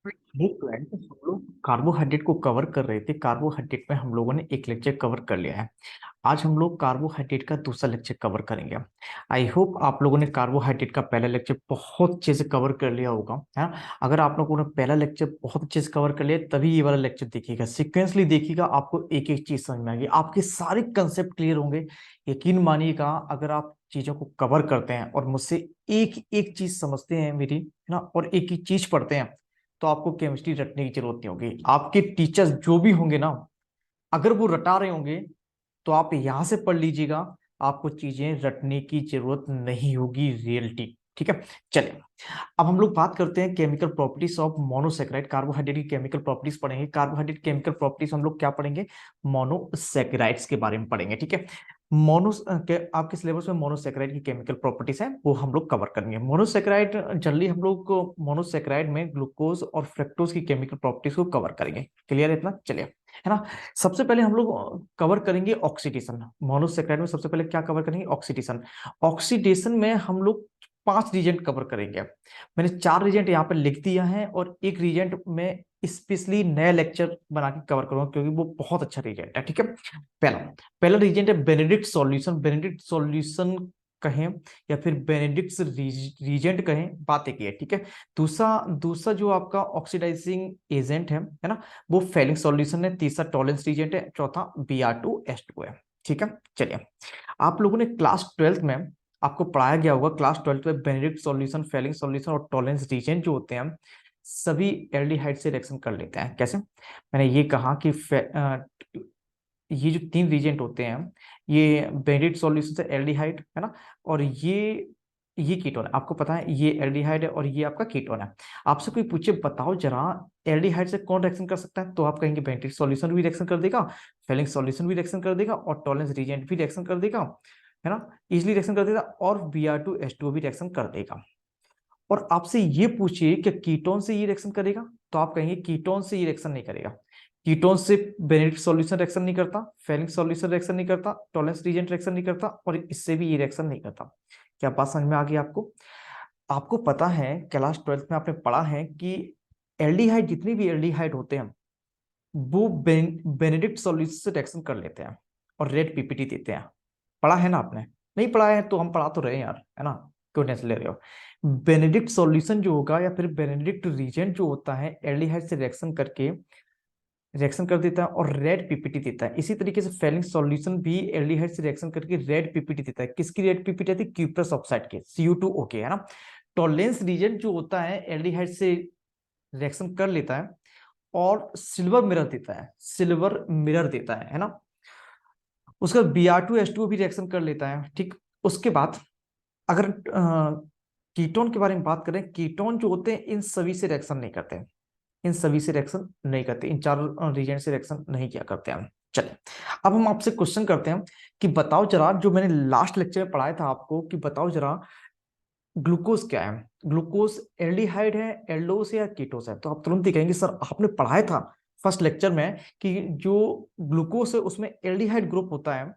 ये फ्रेंड हम लोग कार्बोहाइड्रेट को कवर कर रहे थे। कार्बोहाइड्रेट में हम लोगों ने एक लेक्चर कवर कर लिया है। आज हम लोग कार्बोहाइड्रेट का दूसरा लेक्चर कवर करेंगे। आई होप आप लोगों ने कार्बोहाइड्रेट का पहला लेक्चर बहुत अच्छे से कवर कर लिया होगा, है ना। अगर आप लोगों ने पहला लेक्चर बहुत अच्छे से कवर कर लिया तभी ये वाला लेक्चर देखिएगा, सिक्वेंसली देखिएगा, आपको एक एक चीज समझ में आएगी, आपके सारे कंसेप्ट क्लियर होंगे। यकीन मानिएगा, अगर आप चीजों को कवर करते हैं और मुझसे एक एक चीज समझते हैं मेरी, है ना, और एक एक चीज पढ़ते हैं, तो आपको केमिस्ट्री रटने की जरूरत नहीं होगी। आपके टीचर्स जो भी होंगे ना, अगर वो रटा रहे होंगे तो आप यहां से पढ़ लीजिएगा, आपको चीजें रटने की जरूरत नहीं होगी, रियलिटी। ठीक है, चलिए अब हम लोग बात करते हैं chemical properties of monosaccharide. Carbohydrate की केमिकल प्रॉपर्टीज पढ़ेंगे। कार्बोहाइड्रेट केमिकल प्रॉपर्टीज हम लोग क्या पढ़ेंगे, मोनोसेक्राइड्स के बारे में पढ़ेंगे। ठीक है, आपके सिलेबस में मोनोसेक्राइड की केमिकल प्रॉपर्टीज है, वो हम लोग कवर करेंगे। मोनोसेक्राइड जनरली हम लोग मोनोसेक्राइड में ग्लूकोज और फ्रक्टोज की केमिकल प्रॉपर्टीज को कवर करेंगे। क्लियर है इतना, चलिए, है ना। सबसे पहले हम लोग कवर करेंगे ऑक्सीडेशन। मोनोसेक्राइड में सबसे पहले क्या कवर करेंगे, ऑक्सीडेशन। ऑक्सीडेशन में हम लोग 5 रीजेंट कवर करेंगे। मैंने 4 रीजेंट यहाँ पर लिख दिया है और एक रीजेंट में स्पेशली नया लेक्चर बना के कवर करूंगा, क्योंकि वो बहुत अच्छा रीजेंट है। ठीक है, पहला पहला रीजेंट है बेनेडिक्ट सॉल्यूशन। बेनेडिक्ट सॉल्यूशन कहें या फिर बेनेडिक्ट रीजेंट कहें, बात एक ही है। ठीक है, दूसरा दूसरा जो आपका ऑक्सीडाइजिंग एजेंट है ना, वो फेलिंग सॉल्यूशन है। तीसरा टॉलेंस रीजेंट है। चौथा Br2S2 है। ठीक है, चलिए, आप लोगों ने क्लास 12th में आपको पढ़ाया गया होगा, क्लास 12th में बेनेडिक्ट सॉल्यूशन, फेलिंग सॉल्यूशन और टॉलेंस रीजेंट जो होते हैं सभी एल्डिहाइड से रिएक्शन कर लेते हैं। कैसे, मैंने ये कहा कि ये जो 3 रीजेंट होते हैं, ये बेनेडिक्ट सॉल्यूशन से एल्डिहाइड है ना, और ये कीटोन है। आपको पता है ये एल्डिहाइड है और ये आपका कीटोन है। आपसे कोई पूछे बताओ जरा, एल्डिहाइड से कौन रिएक्शन कर सकता है, तो आप कहेंगे बेनेडिक्ट सॉल्यूशन भी रिएक्शन कर देगा, फेलिंग सॉल्यूशन भी रिएक्शन कर देगा और टॉलेंस रीजेंट भी रिएक्शन कर देगा, है ना, इजिली रिएक्शन कर देगा, और Br2S2 भी रिएक्शन कर देगा। और आपसे ये पूछिए कि कीटोन से ये रिएक्शन करेगा, तो आप कहेंगे कीटोन से ये रिएक्शन नहीं करेगा। कीटोन से बेनेडिक्ट सॉल्यूशन रिएक्शन नहीं करता, फेलिंग सॉल्यूशन रिएक्शन नहीं करता, टॉलेंस रीजेंट रिएक्शन नहीं करता, और इससे भी ये रिएक्शन नहीं करता। क्या बात समझ में आ गई आपको। आपको पता है क्लास 12th में आपने पढ़ा है कि एल्डिहाइड, जितनी भी एल्डिहाइड होते हैं वो बेनेडिक्ट सॉल्यूशन से रिएक्शन कर लेते हैं और रेड पीपीटी देते हैं। पढ़ा है ना आपने, नहीं पढ़ा है तो हम पढ़ा तो रहे हैं यार, है ना, क्यों टेंशन ले रहे हो। बेनेडिक्ट सॉल्यूशन जो होगा या फिर बेनेडिक्ट रीजेंट जो होता है एल्डिहाइड से रिएक्शन कर देता है और रेड पीपीटी देता है। इसी तरीके से फेलिंग सॉल्यूशन भी एल्डिहाइड से रिएक्शन करके रेड पीपीटी देता है। किसकी रेड पीपीटी आती है, क्यूप्रस ऑक्साइड के, Cu2O के, है ना। टॉलेंस रीजेंट जो होता है एल्डिहाइड से रिएक्शन कर लेता है और सिल्वर मिरर देता है ना। उसका Br2S2 भी रिएक्शन कर लेता है। ठीक, उसके बाद अगर कीटोन के बारे में बात करें, कीटोन जो होते हैं इन सभी से रिएक्शन नहीं करते, इन सभी से रिएक्शन नहीं करते, इन 4 रीजेंट से रिएक्शन नहीं किया करते हैं। चलिए, अब हम आपसे क्वेश्चन करते हैं कि बताओ जरा, जो मैंने लास्ट लेक्चर में पढ़ाया था आपको, कि बताओ जरा ग्लूकोज क्या है। ग्लूकोज एल्डिहाइड है, एल्डोस है या कीटोस है, तो आप तुरंत ही कहेंगे सर आपने पढ़ाया था फर्स्ट लेक्चर में कि जो ग्लूकोज है उसमें एल्डिहाइड ग्रुप होता है,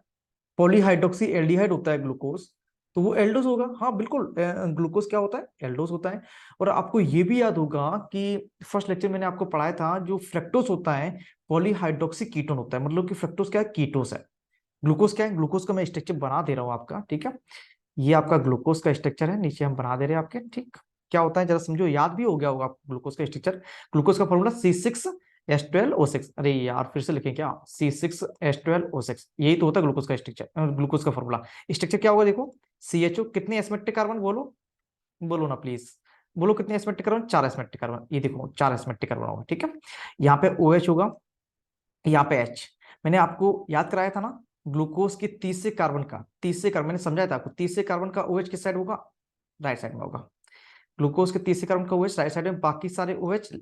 पॉलीहाइड्रोक्सी एल्डिहाइड होता है ग्लूकोज, तो वो एल्डोस होगा। हाँ बिल्कुल, ग्लूकोज क्या होता है, एल्डोस होता है। और आपको ये भी याद होगा कि फर्स्ट लेक्चर मैंने आपको पढ़ाया था जो फ्रक्टोस होता है पॉलीहाइड्रोक्सी कीटोन होता है, मतलब कि फ्रक्टोस क्या है, कीटोस है। ग्लूकोज क्या है, ग्लूकोज का मैं स्ट्रक्चर बना दे रहा हूँ आपका, ठीक है। ये आपका ग्लूकोज का स्ट्रक्चर है, नीचे हम बना दे रहे हैं आपके, ठीक। क्या होता है जरा समझो, याद भी हो गया होगा आपको ग्लूकोज का स्ट्रक्चर। ग्लूकोज का फॉर्मूला C6H12O6। अरे यार फिर से लिखें क्या, C6H12O6, यही तो होता है ग्लूकोज का स्ट्रक्चर, ग्लूकोज का फॉर्मूला। स्ट्रक्चर क्या होगा देखो, CHO, कितने एस्मेटिक कार्बन बोलो, बोलो ना प्लीज, बोलो कितने एस्मेटिक कार्बन, 4 एस्मेटिक कार्बन, ये देखो 4 एस्मेटिक कार्बन होगा, ठीक है। यहाँ पे OH होगा, यहाँ पे H। मैंने आपको याद कराया था ना, ग्लूकोज के तीसरे कार्बन का, तीसरे कार्बन मैंने समझाया था आपको, तीसरे कार्बन का OH किस साइड होगा, राइट साइड में होगा। ग्लूकोज के तीसरे कार्बन का OH राइट साइड में, बाकी सारे OH,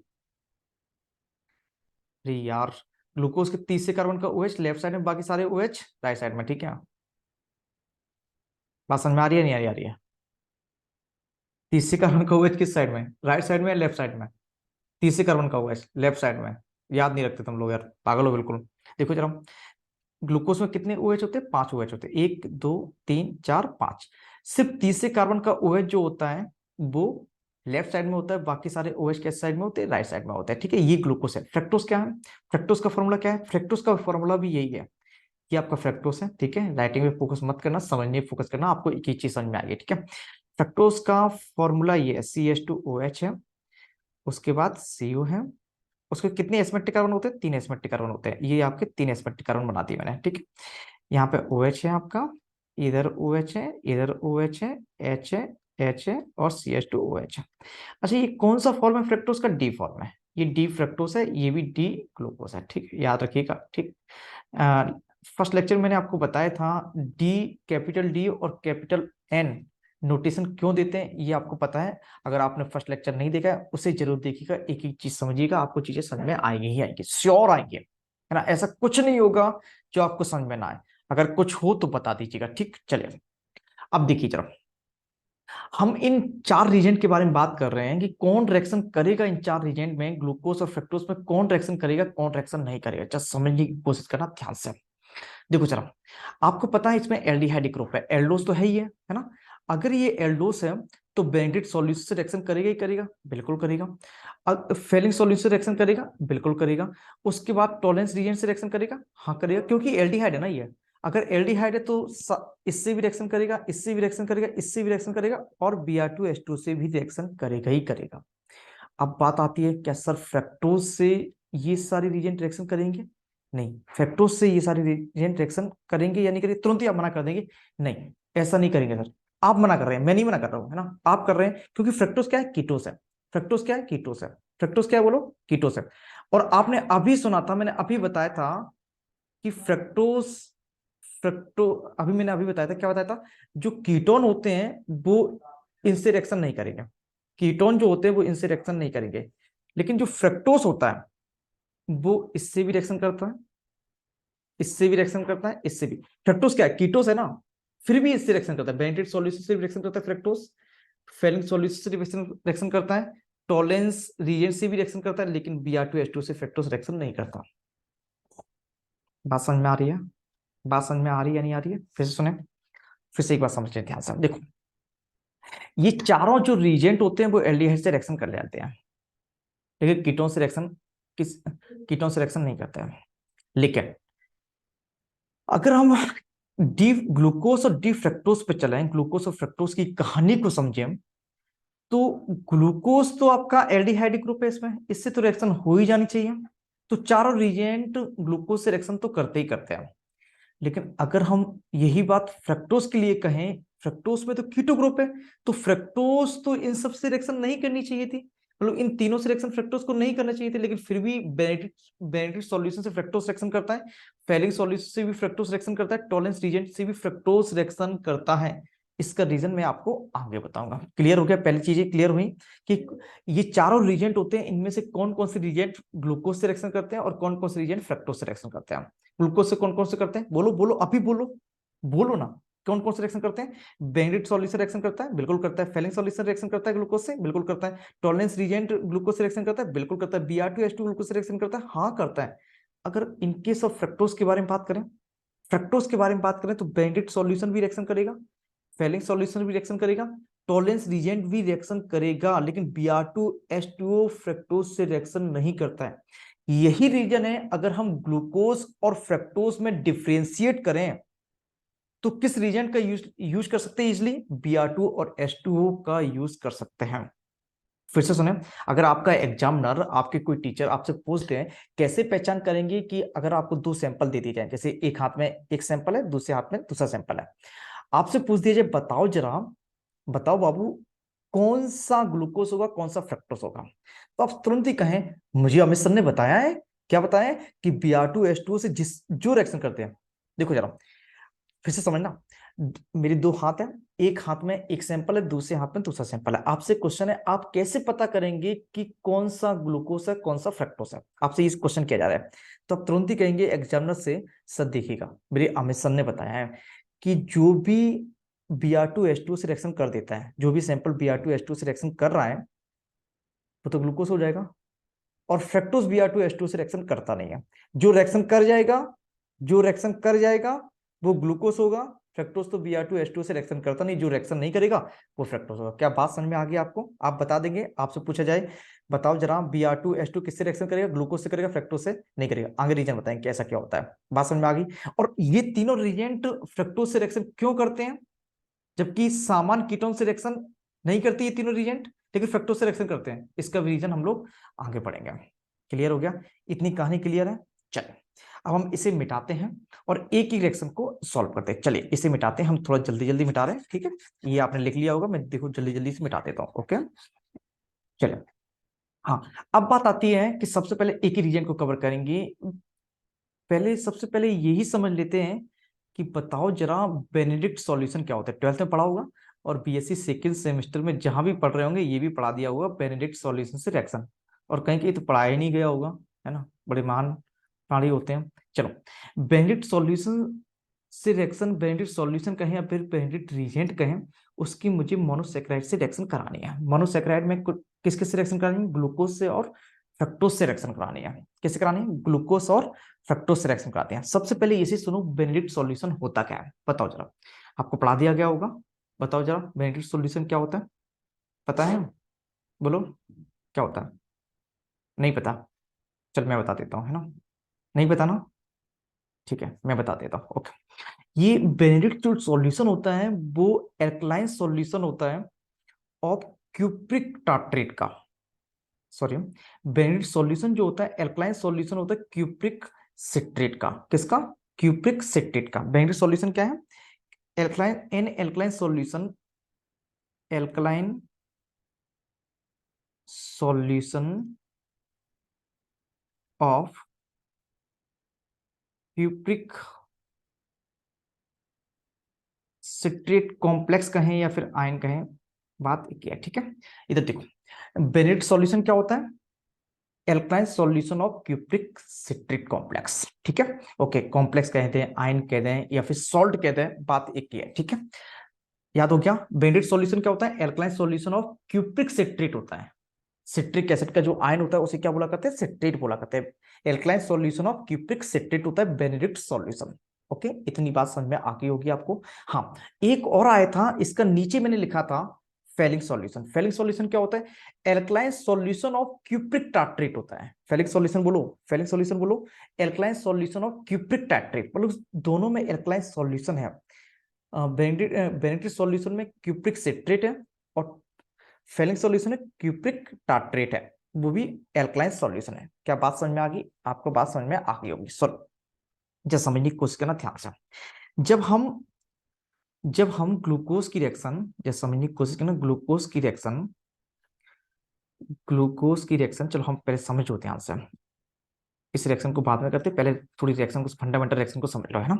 अरे यार, ग्लूकोज के तीसरे कार्बन का OH लेफ्ट साइड में, बाकी सारे OH राइट साइड में, ठीक है। बात समझ में आ रही है, नहीं आ रही है। तीसरे कार्बन का OH किस साइड में, राइट साइड में या लेफ्ट साइड में, तीसरे कार्बन का OH लेफ्ट साइड में। याद नहीं रखते तुम लोग यार, पागल हो बिल्कुल। देखो जरा, ग्लूकोज में कितने OH होते हैं, 5 OH होते हैं, 1 2 3 4 5। सिर्फ तीसरे कार्बन का OH जो होता है वो लेफ्ट साइड में होता है, बाकी सारे OH कैसे साइड में होते हैं, राइट साइड में होता है। ठीक है, ये ग्लूकोस है। फ्रक्टोज क्या है? फ्रक्टोज का फॉर्मूला क्या है? फ्रक्टोज का फॉर्मूला भी यही है, ये आपका फ्रक्टोज है। ठीक है, राइटिंग में फोकस मत करना, समझने में फोकस करना, आपको एक ही चीज समझ में आएगी। ठीक है, फ्रक्टोज का फॉर्मूला ये है, CH2OH है, उसके बाद CO है, उसके कितने एस्पेक्टिक कार्बन होते हैं? 3 एस्पेक्टिक कार्बन होते हैं, ये आपके 3 एस्पेक्टिक कार्बन बना दिए मैंने। ठीक है, यहाँ पे OH है आपका, इधर OH है, इधर OH है, H है, H है और CH2OH है। अच्छा, ये कौन सा फॉर्म है फ्रक्टोज का? डी फॉर्म है, ये डी फ्रक्टोज है, ये भी डी ग्लूकोज है। ठीक, याद रखिएगा। ठीक, फर्स्ट लेक्चर मैंने आपको बताया था डी, कैपिटल डी और कैपिटल एन नोटेशन क्यों देते हैं, ये आपको पता है। अगर आपने फर्स्ट लेक्चर नहीं देखा है उसे जरूर देखिएगा, एक एक चीज समझिएगा, आपको चीजें समझ में आएंगी ही आएंगी, श्योर आएंगे, है ना। ऐसा कुछ नहीं होगा जो आपको समझ में ना आए, अगर कुछ हो तो बता दीजिएगा। ठीक, चलिए अब देखिए जरा, हम इन 4 रीजेंट के बारे में बात कर रहे हैं कि कौन रिएक्शन करेगा इन 4 रीजेंट में, ग्लूकोज और फ्रक्टोज में कौन रिएक्शन करेगा, कौन रिएक्शन नहीं करेगा। जस्ट समझने की कोशिश करना ध्यान से। देखो जरा, आपको पता है इसमें एल्डिहाइड ग्रुप है, एल्डोस तो है ना। अगर ये एल्डोस है तो बेंडिट सॉल्यूशन से रिएक्शन करेगा ही करेगा, बिल्कुल करेगा। फेलिंग सॉल्यूशन से रिएक्शन करेगा, बिल्कुल करेगा। उसके बाद टॉलेंस रीजन से रिएक्शन करेगा, हाँ करेगा, क्योंकि एल्डिहाइड है ना ये। अगर एल्डिहाइड है तो इससे भी रिएक्शन करेगा, इससे भी रिएक्शन करेगा, इससे भी रिएक्शन करेगा, और Br2H2 से भी रिएक्शन करेगा ही करेगा। अब बात आती है, क्या सर फ्रक्टोज से ये सारी रीजेंट रिएक्शन करेंगे? नहीं, फ्रक्टोज से ये सारी रीजेंट रिएक्शन करेंगे या नहीं करेंगे? तुरंत ही आप मना कर देंगे, नहीं ऐसा नहीं करेंगे सर। आप मना कर रहे हैं, मैं नहीं मना कर रहा हूं, है ना, आप कर रहे हैं, क्योंकि फ्रक्टोज क्या है? कीटोस है। फ्रक्टोज क्या है? कीटोस है। फ्रक्टोज क्या है बोलो? कीटोस है। और आपने अभी सुना था, मैंने अभी बताया था कि फ्रक्टोज, फ्रक्टो अभी मैंने अभी बताया था, क्या बताया था? जो कीटोन होते हैं वो इनसे रिएक्शन नहीं करेंगे, कीटोन जो होते हैं वो इनसे रिएक्शन नहीं करेंगे। लेकिन जो फ्रक्टोज होता है वो इससे भी रिएक्शन करता है, इससे भी रिएक्शन करता है, इससे भी। फ्रक्टोज क्या है? कीटोस है ना, फिर भी इससे रिएक्शन करता है, बेंटेड सॉल्यूशन से भी रिएक्शन करता है फ्रक्टोज, फेलिंग सॉल्यूशन से रिएक्शन करता है, टॉलेंस रीजेंट से भी रिएक्शन करता है, लेकिन Br2H2 से फ्रक्टोज रिएक्शन नहीं करता। बात समझ में आ रही है? बात समझ में आ रही है या नहीं आ रही है? फिर से सुने, फिर से एक बार समझ लें ध्यान से। देखो, ये चारों जो रीजेंट होते हैं वो एल्डिहाइड से रिएक्शन कर लेते हैं, लेकिन कीटोन से रिएक्शन, किस कीटोन से रिएक्शन नहीं करते हैं। लेकिन अगर हम डी ग्लूकोस और डी फ्रक्टोज पे चलें, ग्लूकोस और फ्रक्टोज की कहानी को समझें, तो ग्लूकोज तो आपका एल्डिहाइड ग्रुप है, इसमें इससे तो रिएक्शन हो ही जानी चाहिए। तो चारों रिएजेंट ग्लूकोज से रिएक्शन तो करते ही करते हैं। लेकिन अगर हम यही बात फ्रक्टोज के लिए कहें, फ्रक्टोज में तो कीटो ग्रुप है, तो फ्रक्टोज तो इन सब से रिएक्शन नहीं करनी चाहिए थी, मतलब इन तीनों से रिएक्शन फ्रक्टोज को नहीं करना चाहिए थे, लेकिन फिर भी बेनेडिक्ट सॉल्यूशन से फ्रक्टोज रिएक्शन करता है, फेलिंग सॉल्यूशन से भी फ्रक्टोज रिएक्शन करता है, टॉलेंस रीजेंट से भी फ्रक्टोज रिएक्शन करता है। इसका रीजन मैं आपको आगे बताऊंगा। क्लियर हो गया? पहली चीजें क्लियर हुई कि ये चारों रीजेंट होते हैं, इनमें से कौन कौन से रीजेंट ग्लूकोज से रिएक्शन करते हैं और कौन कौन से रीजेंट फ्रक्टोज से रिएक्शन करते हैं। ग्लूकोज से कौन कौन से करते हैं? बोलो बोलो, अभी बोलो, बोलो ना, कौन कौन से रिएक्शन करते हैं? बेंडिट सॉल्यूशन रिएक्शन करता है, बिल्कुल करता है। फेलिंग सॉल्यूशन रिएक्शन करता है ग्लूकोज से, बिल्कुल करता है। टॉलरेंस रीजेंट ग्लूकोज से रिएक्शन करता है, बिल्कुल करता है। Br2H2 ग्लूकोज से रिएक्शन करता है, हाँ करता है। अगर इनकेस ऑफ फ्रक्टोज के बारे में बात करें, फ्रक्टोज के बारे में बात करें, तो बेंडिट सॉल्यूशन भी रिएक्शन करेगा, फेलिंग सॉल्यूशन भी रिएक्शन करेगा, टॉलरेंस रीजेंट भी रिएक्शन करेगा, लेकिन Br2H2O फ्रक्टोज से रिएक्शन नहीं करता है। यही रीजन है, अगर हम ग्लूकोज और फ्रक्टोज में डिफ्रेंशिएट करें तो किस रीजेंट का यूज कर सकते हैं इजिली? Br2 और H2O का यूज कर सकते हैं। फिर से सुने, अगर आपका एग्जामिनर, आपके कोई टीचर आपसे पूछते हैं कैसे पहचान करेंगे कि अगर आपको 2 सैंपल दे दिए जाए, जैसे एक हाथ में एक सैंपल है, दूसरे हाथ में दूसरा सैंपल है, आपसे पूछ दिया जाए बताओ जरा, बताओ बाबू कौन सा ग्लूकोज होगा, कौन सा फ्रक्टोज होगा, तो आप तुरंत ही कहें मुझे अमित सर ने बताया है। क्या बताया है? कि Br2H2O से जिस जो रिएक्शन करते हैं। देखो जरा, फिर से समझना, मेरे 2 हाथ है, एक हाथ में एक सैंपल है, दूसरे हाथ में दूसरा सैंपल है। आपसे क्वेश्चन है, आप कैसे पता करेंगे कि कौन सा ग्लूकोज है, कौन सा फ्रक्टोज है? आपसे इस क्वेश्चन किया जा रहा है, तो आप तुरंत ही कहेंगे एग्जामिनर से, सर देखिएगा मेरे अमित सर ने बताया है कि जो भी Br2H2 से रिएक्शन कर देता है, जो भी सैंपल Br2H2 से रिएक्शन कर रहा है वो तो ग्लूकोज हो जाएगा, और फ्रक्टोज Br2H2 से रिएक्शन करता नहीं है। जो रिएक्शन कर जाएगा, जो रिएक्शन कर जाएगा वो ग्लूकोज होगा, फ्रक्टोज तो Br2H2 से रिएक्शन करता नहीं, जो रिएक्शन नहीं करेगा वो फ्रक्टोज होगा। क्या बात समझ में आ गई आपको? आप बता देंगे, आपसे पूछा जाए बताओ जरा Br2H2 किससे रिएक्शन करेगा? ग्लूकोज से करेगा, फ्रक्टोज से नहीं करेगा। आगे रीजन बताएंगे कैसा क्या होता है। बात समझ में आ गई? और ये तीनों रिएजेंट फ्रक्टोज से रिएक्शन क्यों करते हैं, जबकि सामान्य कीटोन से रिएक्शन नहीं करती ये तीनों रिएजेंट, लेकिन फ्रक्टोज से रिएक्शन करते हैं? इसका भी रीजन हम लोग आगे पढ़ेंगे। क्लियर हो गया? इतनी कहानी क्लियर है? चलिए अब हम इसे मिटाते हैं और एक ही रिएक्शन को सॉल्व करते हैं। चलिए इसे मिटाते हैं, हम थोड़ा जल्दी जल्दी मिटा रहे हैं, ठीक है? ये आपने लिख लिया होगा, मैं देखो जल्दी जल्दी से मिटा देता हूँ। ओके चलिए, हाँ अब बात आती है कि सबसे पहले एक ही रीजन को कवर करेंगे। पहले सबसे पहले यही समझ लेते हैं कि बताओ जरा बेनेडिक्ट सॉल्यूशन क्या होता है। 12th में पढ़ा होगा और बीएससी सेकंड सेमेस्टर में जहां भी पढ़ रहे होंगे ये भी पढ़ा दिया होगा, बेनेडिक्ट सॉल्यूशन से रिएक्शन। और कहीं कहीं तो पढ़ाया ही नहीं गया होगा, है ना? बड़े महान प्राणी होते हैं। चलो, बेनेडिक्ट सॉल्यूशन से रिएक्शन, बेनेडिक्ट सॉल्यूशन कहें या फिर बेनेडिक्ट रिएजेंट कहें, उसकी मुझे मोनोसेक्राइड से रिएक्शन करानी है। मोनोसेक्राइड में किस किस से रिएक्शन करानी है? ग्लूकोज से और फ्रक्टोज से रिएक्शन करानी है। किससे करानी है? ग्लूकोज और फ्रक्टोज से रिएक्शन कराते हैं। सबसे पहले इसे सुनो, बेनेडिक्ट सॉल्यूशन होता क्या है बताओ जरा। आपको पढ़ा दिया गया होगा, बताओ जरा बेनेडिक्ट सॉल्यूशन क्या होता है? पता है? बोलो क्या होता है? नहीं पता? चल मैं बता देता हूँ, है ना? नहीं पता ना? ठीक है मैं बता देता हूँ। ओके, ये बेनेडिक्ट जो सॉल्यूशन होता है वो एल्कलाइन सॉल्यूशन होता है ऑफ क्यूप्रिक टार्ट्रेट का। सॉरी, बेनेडिक्ट सॉल्यूशन जो होता है एल्कलाइन सॉल्यूशन होता है क्यूप्रिक सिट्रेट का। किसका? क्यूप्रिक सिट्रेट का। बेनेडिक्ट सॉल्यूशन क्या है? Alkaline, an alkaline solution, alkaline solution of cupric citrate complex कहें या फिर आयन कहें, बात एक ही है, ठीक है? इधर देखो, बेनेडिक्ट सॉल्यूशन क्या होता है? Alkaline solution of cupric citrate complex, ठीक है? ओके, कॉम्प्लेक्स कहते हैं, आयन कहते हैं या फिर सॉल्ट कहते हैं, बात एक ही है, ठीक है? याद हो गया? बेनेडिक्ट सॉल्यूशन क्या होता है? Alkaline solution of cupric citrate होता है। सिट्रिक एसिड का जो आयन होता है उसे क्या बोला करते हैं? सिट्रेट बोला करते हैं। Alkaline solution of cupric citrate होता है बेनेडिक्ट सॉल्यूशन। ओके, इतनी बात समझ में आ गई होगी आपको। हाँ, एक और आया था, इसका नीचे मैंने लिखा था फेलिंग सॉल्यूशन। फेलिंग सॉल्यूशन क्या होता है? Alkaline solution of cupric tartrate होता है। फेलिंग सॉल्यूशन बोलो, फेलिंग सॉल्यूशन बोलो। Alkaline solution of cupric tartrate, मतलब दोनों में एल्कलाइन सॉल्यूशन है। बेनेडिक्ट सॉल्यूशन में क्यूप्रिक सिट्रेट है और फेलिंग सॉल्यूशन है क्यूप्रिक टार्ट्रेट है, वो भी एल्कलाइन सॉल्यूशन है। क्या बात समझ में आ गई आपको? बात समझ में आ गई होगी। सॉरी, जब समझने की कोशिश करना ध्यान से। जब हम जब हम ग्लूकोज की रिएक्शन, जब समझने की कोशिश करना, ग्लूकोज की रिएक्शन, ग्लूकोज की रिएक्शन, चलो हम पहले समझो ध्यान से। इस रिएक्शन को बाद में करते, पहले थोड़ी रिएक्शन को, फंडामेंटल रिएक्शन को समझ लो, है ना?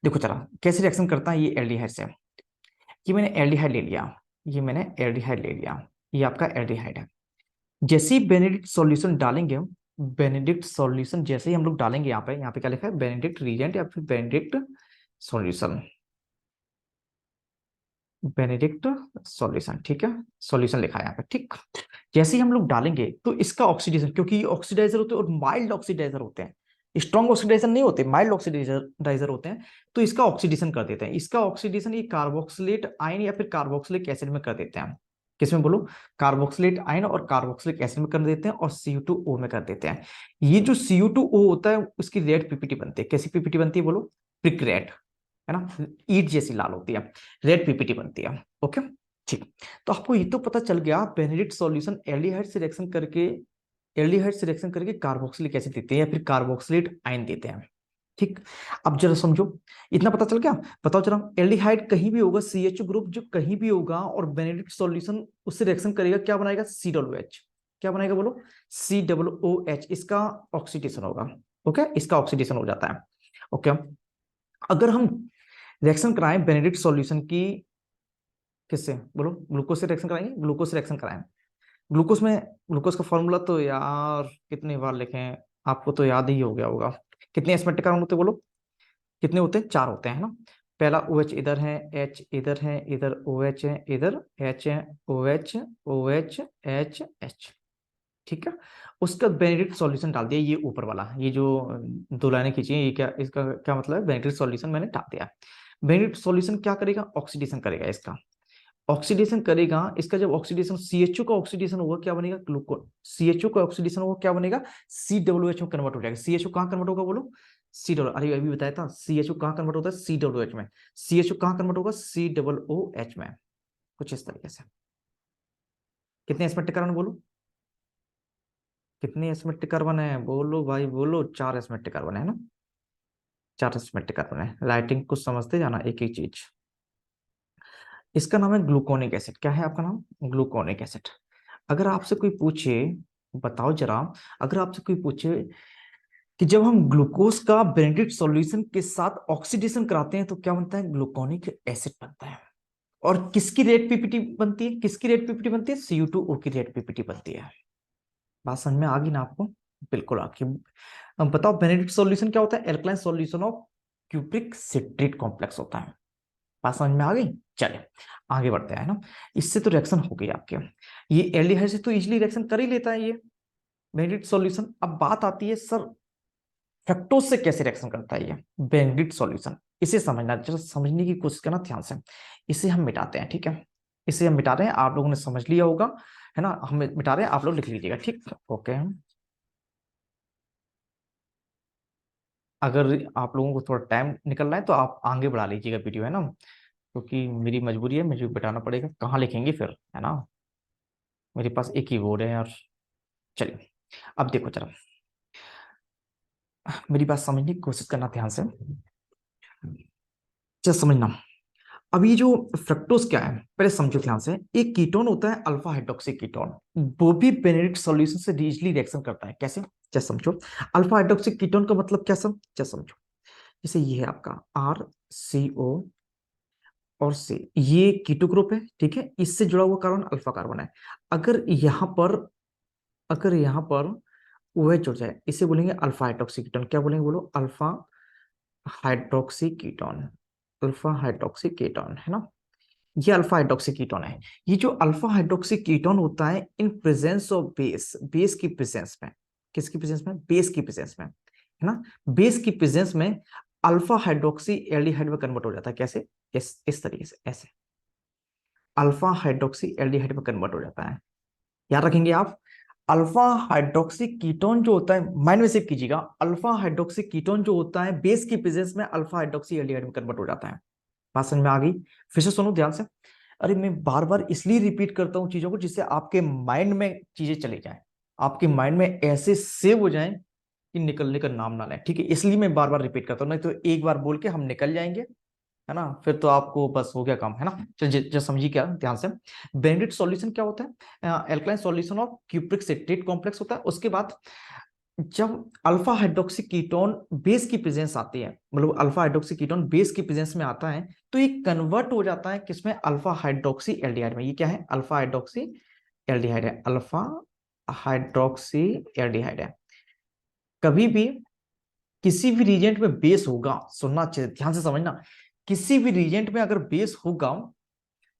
देखो जरा कैसे रिएक्शन करता है ये एल्डिहाइड से। ये मैंने एल्डिहाइड ले लिया, ये मैंने एल्डिहाइड ले लिया, ये आपका एल्डिहाइड है। जैसे ही बेनेडिक्ट सॉल्यूशन डालेंगे, बेनेडिक्ट सॉल्यूशन जैसे ही हम लोग डालेंगे, यहाँ पे क्या लिखा है? बेनेडिक्ट रिएजेंट या फिर बेनेडिक्ट सॉल्यूशन, बेनेडिक्ट सॉल्यूशन, ठीक है? सॉल्यूशन लिखा है यहाँ पे, ठीक। जैसे ही हम लोग डालेंगे तो इसका ऑक्सीडेशन, क्योंकि ये ऑक्सीडाइजर होते हैं और माइल्ड ऑक्सीडाइजर होते हैं, स्ट्रॉन्ग ऑक्सीडाइजर नहीं होते, माइल्ड ऑक्सीडाइजर होते हैं, तो इसका ऑक्सीडेशन कर देते हैं। इसका ऑक्सीडेशन ये कार्बोक्सिलेट आयन या फिर कार्बोक्सिलिक एसिड में कर देते हैं। किसमें बोलो? कार्बोक्सिलेट आयन और कार्बोक्सिलिक एसिड में कर देते हैं और CO2O में कर देते हैं। ये जो CO2O होता है उसकी रेड पीपीटी बनती है। कैसी पीपीटी बनती है बोलो? प्रिक रेड, है ना? ईट जैसी लाल होती है, रेड पीपीटी बनती है। ओके, ठीक। तो आपको ये तो पता चल गया बेनेडिक्ट सॉल्यूशन एल्डिहाइड से रिएक्शन करके, एल्डिहाइड से रिएक्शन करके कार्बोक्सिलिक एसिड देते हैं या फिर कार्बोक्सिलेट आयन देते हैं, ठीक। अब जरा समझो, इतना पता चल गया? बताओ जरा, एल्डिहाइड कहीं भी होगा, CH ग्रुप जो कहीं भी होगा और बेनेडिक्ट सॉल्यूशन उससे रिएक्शन करेगा, क्या बनाएगा? COOH। क्या बनाएगा बोलो? COOH। इसका ऑक्सीडेशन होगा। ओके, इसका ऑक्सीडेशन हो जाता है। ओके, अगर हम रिएक्शन कराएं बेनेडिक्ट सॉल्यूशन की, किससे बोलो? ग्लूकोज से रिएक्शन कराएंगे, ग्लूकोज से रिएक्शन कराएं। ग्लूकोज में, ग्लूकोज का फॉर्मूला तो यार कितनी बार लिखें, आपको तो याद ही हो गया होगा। कितने एस्पेक्ट कार्बन होते हैं बोलो? कितने होते हैं? 4 होते हैं, है ना? पहला OH इधर है, H इधर है, इधर OH है, इधर H है, OH OH H H, ठीक है? उसका बेनेडिक्ट सॉल्यूशन डाल दिया, ये ऊपर वाला, ये जो 2 लाइनें खींची हैं, ये क्या, इसका क्या मतलब है? बेनेडिक्ट सॉल्यूशन मैंने डाल दिया। बेनेडिक्ट सॉल्यूशन क्या करेगा, ऑक्सीडेशन करेगा इसका, ऑक्सीडेशन करेगा इसका। जब ऑक्सीडेशन सीएचओ का ऑक्सीडेशन होगा क्या बनेगा, ग्लूकोन। सीएचओ का ऑक्सीडेशन होगा क्या बनेगा, COOH में कन्वर्ट हो जाएगा। सीएचओ कहां कन्वर्ट होगा बोलो, सी डब्ल्यू, अरे अभी बताया था, सीएचओ कहां कन्वर्ट होता है, COOH में। सीएचओ कहां कन्वर्ट होगा, COOH में। कुछ इस तरीके से। कितने एस्पेक्ट कार्बन बोलो, कितने एस्पेक्ट कार्बन है बोलो भाई बोलो, 4 एस्पेक्ट कार्बन है ना, 4 एस्पेक्ट कार्बन है। लाइटिंग कुछ समझते जाना, एक एक चीज। इसका नाम है ग्लूकोनिक एसिड। क्या है आपका नाम, ग्लूकोनिक एसिड। अगर आपसे कोई पूछे, बताओ जरा, अगर आपसे कोई पूछे कि जब हम ग्लूकोज का बेनेडिक्ट सॉल्यूशन के साथ ऑक्सीडेशन कराते हैं तो क्या बनता है, ग्लूकोनिक एसिड बनता है। और किसकी रेट पीपीटी बनती है, किसकी रेट पीपीटी बनती है, CU2O की रेट पीपीटी बनती है। बात समझ में आ गई ना आपको, बिल्कुल आखिर। अब बताओ बेनेडिक्ट सॉल्यूशन क्या होता है, alkaline solution of cupric citrate complex होता है। बात समझ में आ गई, चलिए आगे बढ़ते हैं ना। इससे तो रिएक्शन हो गई आपके, ये एल्डिहाइड से तो इजीली रिएक्शन कर ही लेता है ये बेनेडिक्ट सॉल्यूशन। अब बात आती है सर फ्रक्टोज से कैसे रिएक्शन करता है ये बेनेडिक्ट सॉल्यूशन। इसे समझना, जरा समझने की कोशिश करना ध्यान से। इसे हम मिटाते हैं, ठीक है, इसे हम मिटा रहे हैं, आप लोगों ने समझ लिया होगा, है ना, हम मिटा रहे हैं, आप लोग लिख लीजिएगा, ठीक, ओके। अगर आप लोगों को थोड़ा टाइम निकल रहा है तो आप आगे बढ़ा लीजिएगा वीडियो, है ना, क्योंकि मेरी मजबूरी है, मुझे बिठाना पड़ेगा, कहाँ लिखेंगे फिर, है ना, मेरे पास एक ही बोर्ड है यार। चलिए अब देखो जरा, मेरी बात समझने की कोशिश करना ध्यान से, चल समझना। अब ये जो फ्रक्टोज क्या है पहले समझो ध्यान से। एक कीटोन होता है अल्फा हाइड्रोक्सी कीटोन, वो भी बेनेडिक्ट सॉल्यूशन से इजीली रिएक्शन करता है। कैसे, जैसे समझो, अल्फा हाइड्रोक्सी कीटोन का मतलब क्या सब, जैसे समझो, जैसे ये है आपका RCO और C, ये कीटो ग्रुप है, ठीक है, इससे जुड़ा हुआ कार्बन अल्फा कार्बन है। अगर यहाँ पर, अगर यहाँ पर OH जुड़ जाए, इसे बोलेंगे अल्फा हाइड्रोक्सी कीटोन। क्या बोलेंगे बोलो, alpha hydroxy ketone, alpha hydroxy ketone, है ना, ये अल्फा हाइड्रोक्सी कीटोन है। ये जो अल्फा हाइड्रोक्सी कीटोन होता है in presence of base, base की प्रेजेंस में, किसकी प्रेजेंस में, बेस की प्रेजेंस में, है ना, बेस की प्रेजेंस में अल्फा हाइड्रोक्सी एल्डिहाइड में कन्वर्ट हो जाता है। कैसे, इस तरीके से, ऐसे अल्फा हाइड्रोक्सी एल्डिहाइड में कन्वर्ट हो जाता है। याद रखेंगे आप, अल्फा हाइड्रोक्सी कीटोन जो होता है, माइंड में सेव कीजिएगा, अल्फा हाइड्रोक्सी कीटोन जो होता है बेस की प्रेजेंस में अल्फा हाइड्रोक्सी एल्डिहाइड में कन्वर्ट हो जाता है। बात समझ में आ गई, फिर से सुनो ध्यान से। अरे मैं बार बार इसलिए रिपीट करता हूं चीजों को जिससे आपके माइंड में चीजें चली जाएं, आपके माइंड में ऐसे सेव हो जाएं कि निकलने का नाम ना लें, ठीक है, इसलिए मैं बार बार रिपीट करता हूं, नहीं तो एक बार बोल के हम निकल जाएंगे, है ना, फिर तो आपको बस हो गया काम, है ना। चलिए जो समझिए क्या ध्यान से, बेनेडिक्ट सॉल्यूशन क्या होता है, alkaline solution of cupric citrate complex होता है। उसके बाद जब अल्फा हाइड्रोक्सी कीटोन बेस की प्रेजेंस आती है, मतलब अल्फा हाइड्रोक्सी कीटोन बेस की प्रेजेंस में आता है, तो ये कन्वर्ट हो जाता है किसमें, अल्फा हाइड्रोक्सी एल्डिहाइड में। ये क्या है, अल्फा हाइड्रोक्सी एल्डिहाइड है, अल्फा हाइड्रोक्सी एल्डिहाइड है। कभी भी किसी भी रिएजेंट में बेस होगा, सुनना अच्छे से ध्यान से समझना, किसी भी रिएजेंट में अगर बेस होगा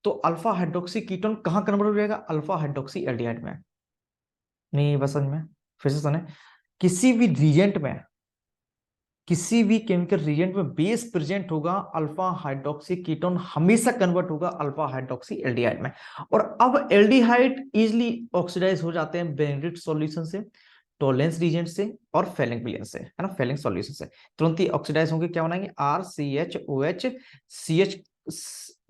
तो अल्फा हाइड्रोक्सी कीटोन कहां कन्वर्ट हो जाएगा, अल्फा हाइड्रोक्सी एल्डिहाइड में। नहीं बस समझ में, फिर से सुने, किसी भी रिएजेंट में, किसी भी केमिकल रिएजेंट में बेस प्रेजेंट होगा, अल्फा हाइड्रोक्सी कीटोन हमेशा कन्वर्ट होगा अल्फा हाइड्रोक्सी एल्डिहाइड में। और अब एल्डिहाइड इजीली ऑक्सीडाइज हो जाते हैं बेनेडिक्ट सॉल्यूशन से, टोलेंस रिएजेंट से और फेलिंग विलियन से, है ना, फेलिंग सॉल्यूशन से तुरंत ही ऑक्सीडाइज होंगे। क्या बनाएंगे, RCHOH, CH,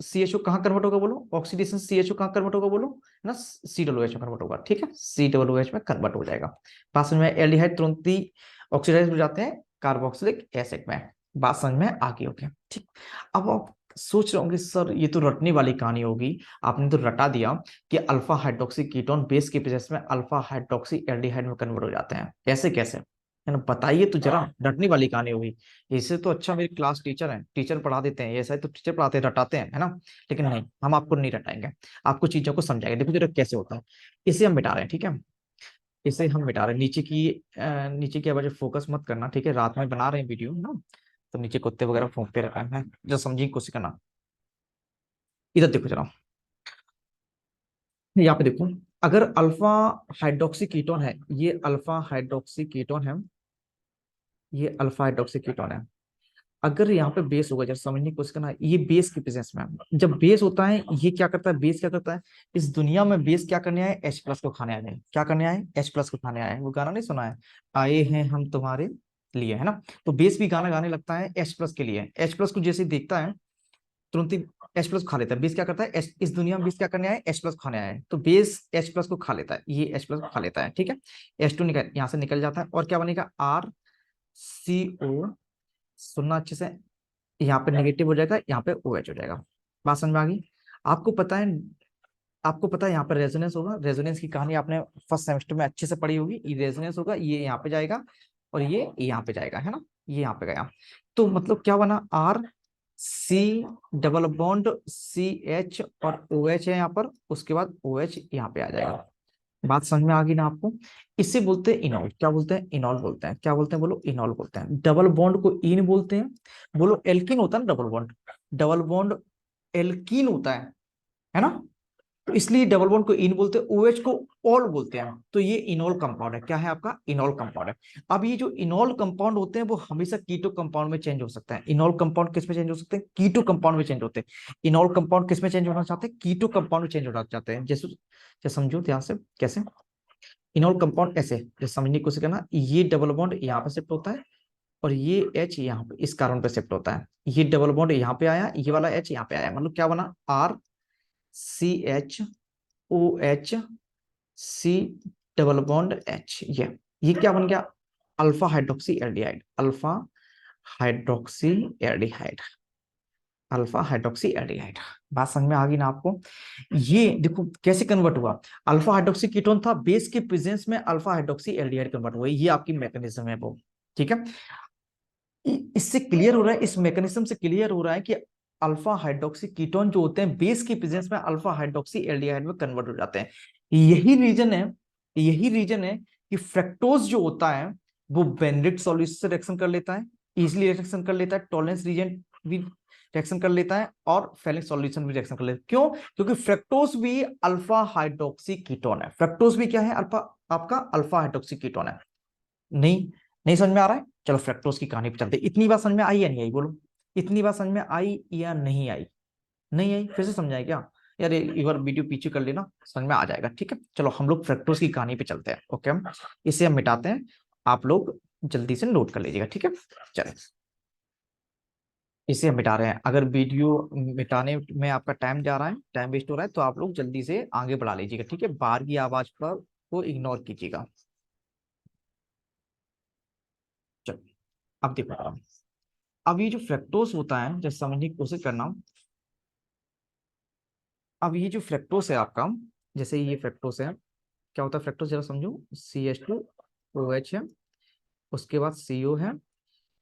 CHO कहां कन्वर्ट होगा बोलो, ऑक्सीडेशन CHO कहां कन्वर्ट होगा बोलो, है ना, COOH में कन्वर्ट होगा, ठीक है, COOH में कन्वर्ट हो जाएगा। पास में एल्डिहाइड तुरंत ही ऑक्सीडाइज हो जाते हैं कार्बोक्सिलिक एसिड में। बात समझ में आ गई, ओके, ठीक। अब आप सोच रहे होंगे सर ये तो रटने वाली कहानी होगी, आपने तो रटा दिया कि अल्फा हाइड्रोक्सी कीटोन बेस के प्रेजेंस में अल्फा हाइड्रोक्सी एल्डिहाइड में कन्वर्ट हो जाते हैं, ऐसे कैसे, है ना, बताइए तो जरा, रटने वाली कहानी होगी। इससे तो अच्छा मेरी क्लास टीचर है, टीचर पढ़ा देते हैं, ऐसा है तो टीचर पढ़ाते हैं, रटाते हैं, है ना, लेकिन नहीं, हम आपको नहीं रटाएंगे, आपको चीजों को समझाएंगे। देखो जरा कैसे होता है, इसे हम मिटा रहे हैं, ठीक है, इसे हम मिटा रहे हैं, नीचे की आवाज फोकस मत करना, ठीक है, रात में बना रहे हैं वीडियो ना, तो नीचे कुत्ते वगैरह भौंकते रहते हैं, जो समझी कोशिश करना। इधर देखो जरा, यहाँ पे देखो, अगर अल्फा हाइड्रोक्सी कीटोन है, ये अल्फा हाइड्रोक्सी कीटोन है, ये अल्फा हाइड्रोक्सी कीटोन है। अगर यहाँ पे बेस होगा, जब समझने की कोशिश करना, ये बेस की प्रेजेंस में है। जब बेस होता है ये क्या करता है, बेस क्या करता है, इस दुनिया में बेस क्या करने आए, एच प्लस को खाने आए हैं। क्या करने आए, एच प्लस को खाने आए हैं। वो गाना नहीं सुना है, आए हैं हम तुम्हारे लिए, है ना। तो बेस भी गाना गाने लगता है एच प्लस के लिए। एच प्लस को जैसे ही देखता है तुरंत ही एच प्लस खा लेता है। बेस क्या करता है, इस दुनिया में बेस क्या करने आए, एच प्लस खाने आए हैं। तो बेस एच प्लस को खा लेता है, ये एच प्लस को खा लेता है, ठीक है। एच टू निकल यहाँ से निकल जाता है और क्या बनेगा, आर सी ओ, सुनना अच्छे से, यहाँ पे नेगेटिव हो जाएगा, यहाँ पे ओ एच हो जाएगा। बात समझ में आ गई। आपको पता है, आपको पता है यहाँ पर रेजोनेंस होगा। रेजोनेंस की कहानी आपने फर्स्ट सेमेस्टर में अच्छे से पढ़ी होगी। ये रेजोनेंस होगा, ये यहाँ पे जाएगा और ये यहाँ पे जाएगा, है ना। ये यहाँ पे गया, तो मतलब क्या बना, R C double bond C H और ओ एच है यहाँ पर, उसके बाद ओ एच यहाँ पे आ जाएगा। बात समझ में आ गई ना आपको। इसे बोलते हैं इनॉल। क्या बोलते हैं, इनॉल बोलते हैं। क्या बोलते हैं, बोलो, इनॉल बोलते हैं। डबल बॉन्ड को इन बोलते हैं। बोलो, एल्किन होता है ना double bond, double bond alkene होता है ना। तो इसलिए डबल बॉन्ड को इन बोलते हैं, ओएच को ऑल बोलते हैं। तो ये इनॉल कंपाउंड है। क्या है आपका, इनॉल कंपाउंड है। अब ये जो इनॉल कंपाउंड होते हैं वो हमेशा कीटो कंपाउंड में चेंज हो सकता है। इनॉल कंपाउंड किस में चेंज हो सकते हैं, कीटो कंपाउंड में चेंज होते हैं। इनॉल कंपाउंड किस में चेंज होना चाहते हैं, कीटो कंपाउंड में चेंज होना चाहते हैं। जैसे समझो ध्यान से कैसे। इनॉल कंपाउंड ऐसे, जैसे समझने की कोशिश करना, ये डबल बॉन्ड यहाँ पे शिफ्ट होता है और ये एच यहाँ पे इस कार्बन पे शिफ्ट होता है। ये डबल बॉन्ड यहाँ पे आया, ये वाला एच यहाँ पे आया, मतलब क्या बना, R C H O H C double bond H. ये क्या बन गया, alpha hydroxy aldehyde. Alpha hydroxy aldehyde, alpha hydroxy aldehyde. बात समझ में आ गई ना आपको। ये देखो कैसे कन्वर्ट हुआ। अल्फा हाइड्रोक्सी कीटोन था, बेस के प्रेजेंस में अल्फा हाइड्रोक्सी एल्डिहाइड कन्वर्ट हुआ। ये आपकी मैकेनिज्म है वो, ठीक है। इससे क्लियर हो रहा है, इस मैकेनिज्म से क्लियर हो रहा है कि अल्फा हाइड्रोक्सी कीटोन जो होते हैं बेस की प्रेजेंस में अल्फा हाइड्रोक्सी एल्डिहाइड में कन्वर्ट हो जाते हैं। यही रीजन है, यही रीजन है कि फ्रक्टोज जो होता है वो बेनेडिक्ट सॉल्यूशन से रिएक्शन कर लेता है, इजिली रिएक्शन कर लेता है, टॉलरेंस रीजन भी रिएक्शन कर लेता है और फेलिक सॉल्यूशन भी रिएक्शन कर लेता है। क्यों, क्योंकि फ्रक्टोज भी अल्फा हाइड्रोक्सी कीटोन है। फ्रक्टोज भी क्या है, अल्फा, आपका अल्फा हाइड्रोक्सी कीटोन है। नहीं, नहीं समझ में आ रहा है। चलो फ्रक्टोज की कहानी पे चलते। इतनी बात समझ में आई या नहीं आई, बोलो, इतनी बात समझ में आई या नहीं आई। नहीं आई, फिर से समझाए क्या यार, एक बार वीडियो पीछे कर लेना, समझ में आ जाएगा, ठीक है। चलो हम लोग फ्रक्टोज की कहानी पे चलते हैं। ओके, हम इसे हम मिटाते हैं, आप लोग जल्दी से नोट कर लीजिएगा, ठीक है। चले, इसे हम मिटा रहे हैं। अगर वीडियो मिटाने में आपका टाइम जा रहा है, टाइम वेस्ट हो रहा है, तो आप लोग जल्दी से आगे बढ़ा लीजिएगा, ठीक है। बाहर की आवाज पर को इग्नोर कीजिएगा। चलो, अब देखो, अब ये जो फ्रक्टोज होता है, जैसे समझने की कोशिश करना। अब ये जो फ्रक्टोज है आपका, जैसे ये फ्रक्टोज है, क्या होता है फ्रक्टोज, जरा समझो। C H two O H है, उसके बाद सीओ है।